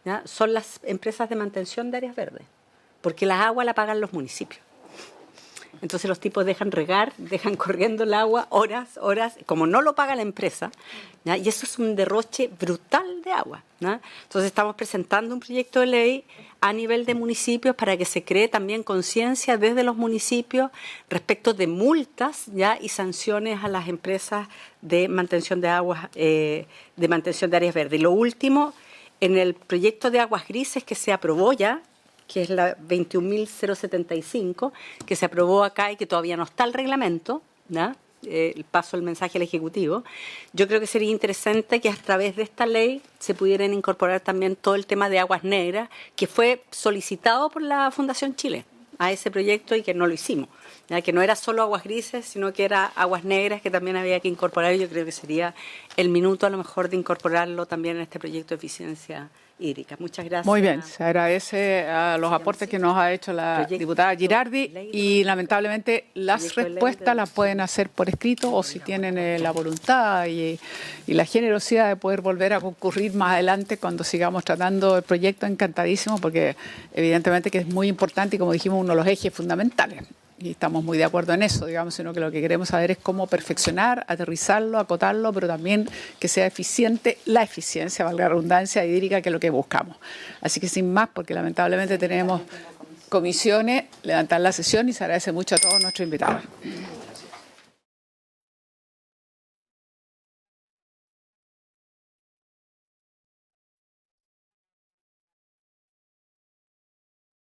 I: ¿ya?, son las empresas de mantención de áreas verdes, porque las aguas la pagan los municipios. Entonces los tipos dejan regar, dejan corriendo el agua horas, como no lo paga la empresa, ¿ya?, y eso es un derroche brutal de agua, ¿ya? Entonces estamos presentando un proyecto de ley a nivel de municipios para que se cree también conciencia desde los municipios respecto de multas, ¿ya?, y sanciones a las empresas de mantención de aguas, de mantención de áreas verdes. Y lo último, en el proyecto de aguas grises que se aprobó ya, que es la 21.075, que se aprobó acá y que todavía no está el reglamento, ¿no? Paso el mensaje al Ejecutivo. Yo creo que sería interesante que a través de esta ley se pudieran incorporar también todo el tema de aguas negras, que fue solicitado por la Fundación Chile a ese proyecto y que no lo hicimos, ¿ya?, que no era solo aguas grises, sino que era aguas negras que también había que incorporar. Yo creo que sería el minuto a lo mejor de incorporarlo también en este proyecto de eficiencia hídrica. Muchas gracias.
A: Muy bien, se agradece a los aportes que nos ha hecho la diputada Girardi y lamentablemente las respuestas las pueden hacer por escrito o si tienen la voluntad y la generosidad de poder volver a concurrir más adelante cuando sigamos tratando el proyecto, encantadísimo, porque evidentemente que es muy importante y como dijimos uno de los ejes fundamentales. Y estamos muy de acuerdo en eso, digamos, sino que lo que queremos saber es cómo perfeccionar, aterrizarlo, acotarlo, pero también que sea eficiente la eficiencia, valga la redundancia, hídrica, que es lo que buscamos. Así que sin más, porque lamentablemente tenemos comisiones, levantar la sesión y se agradece mucho a todos nuestros invitados.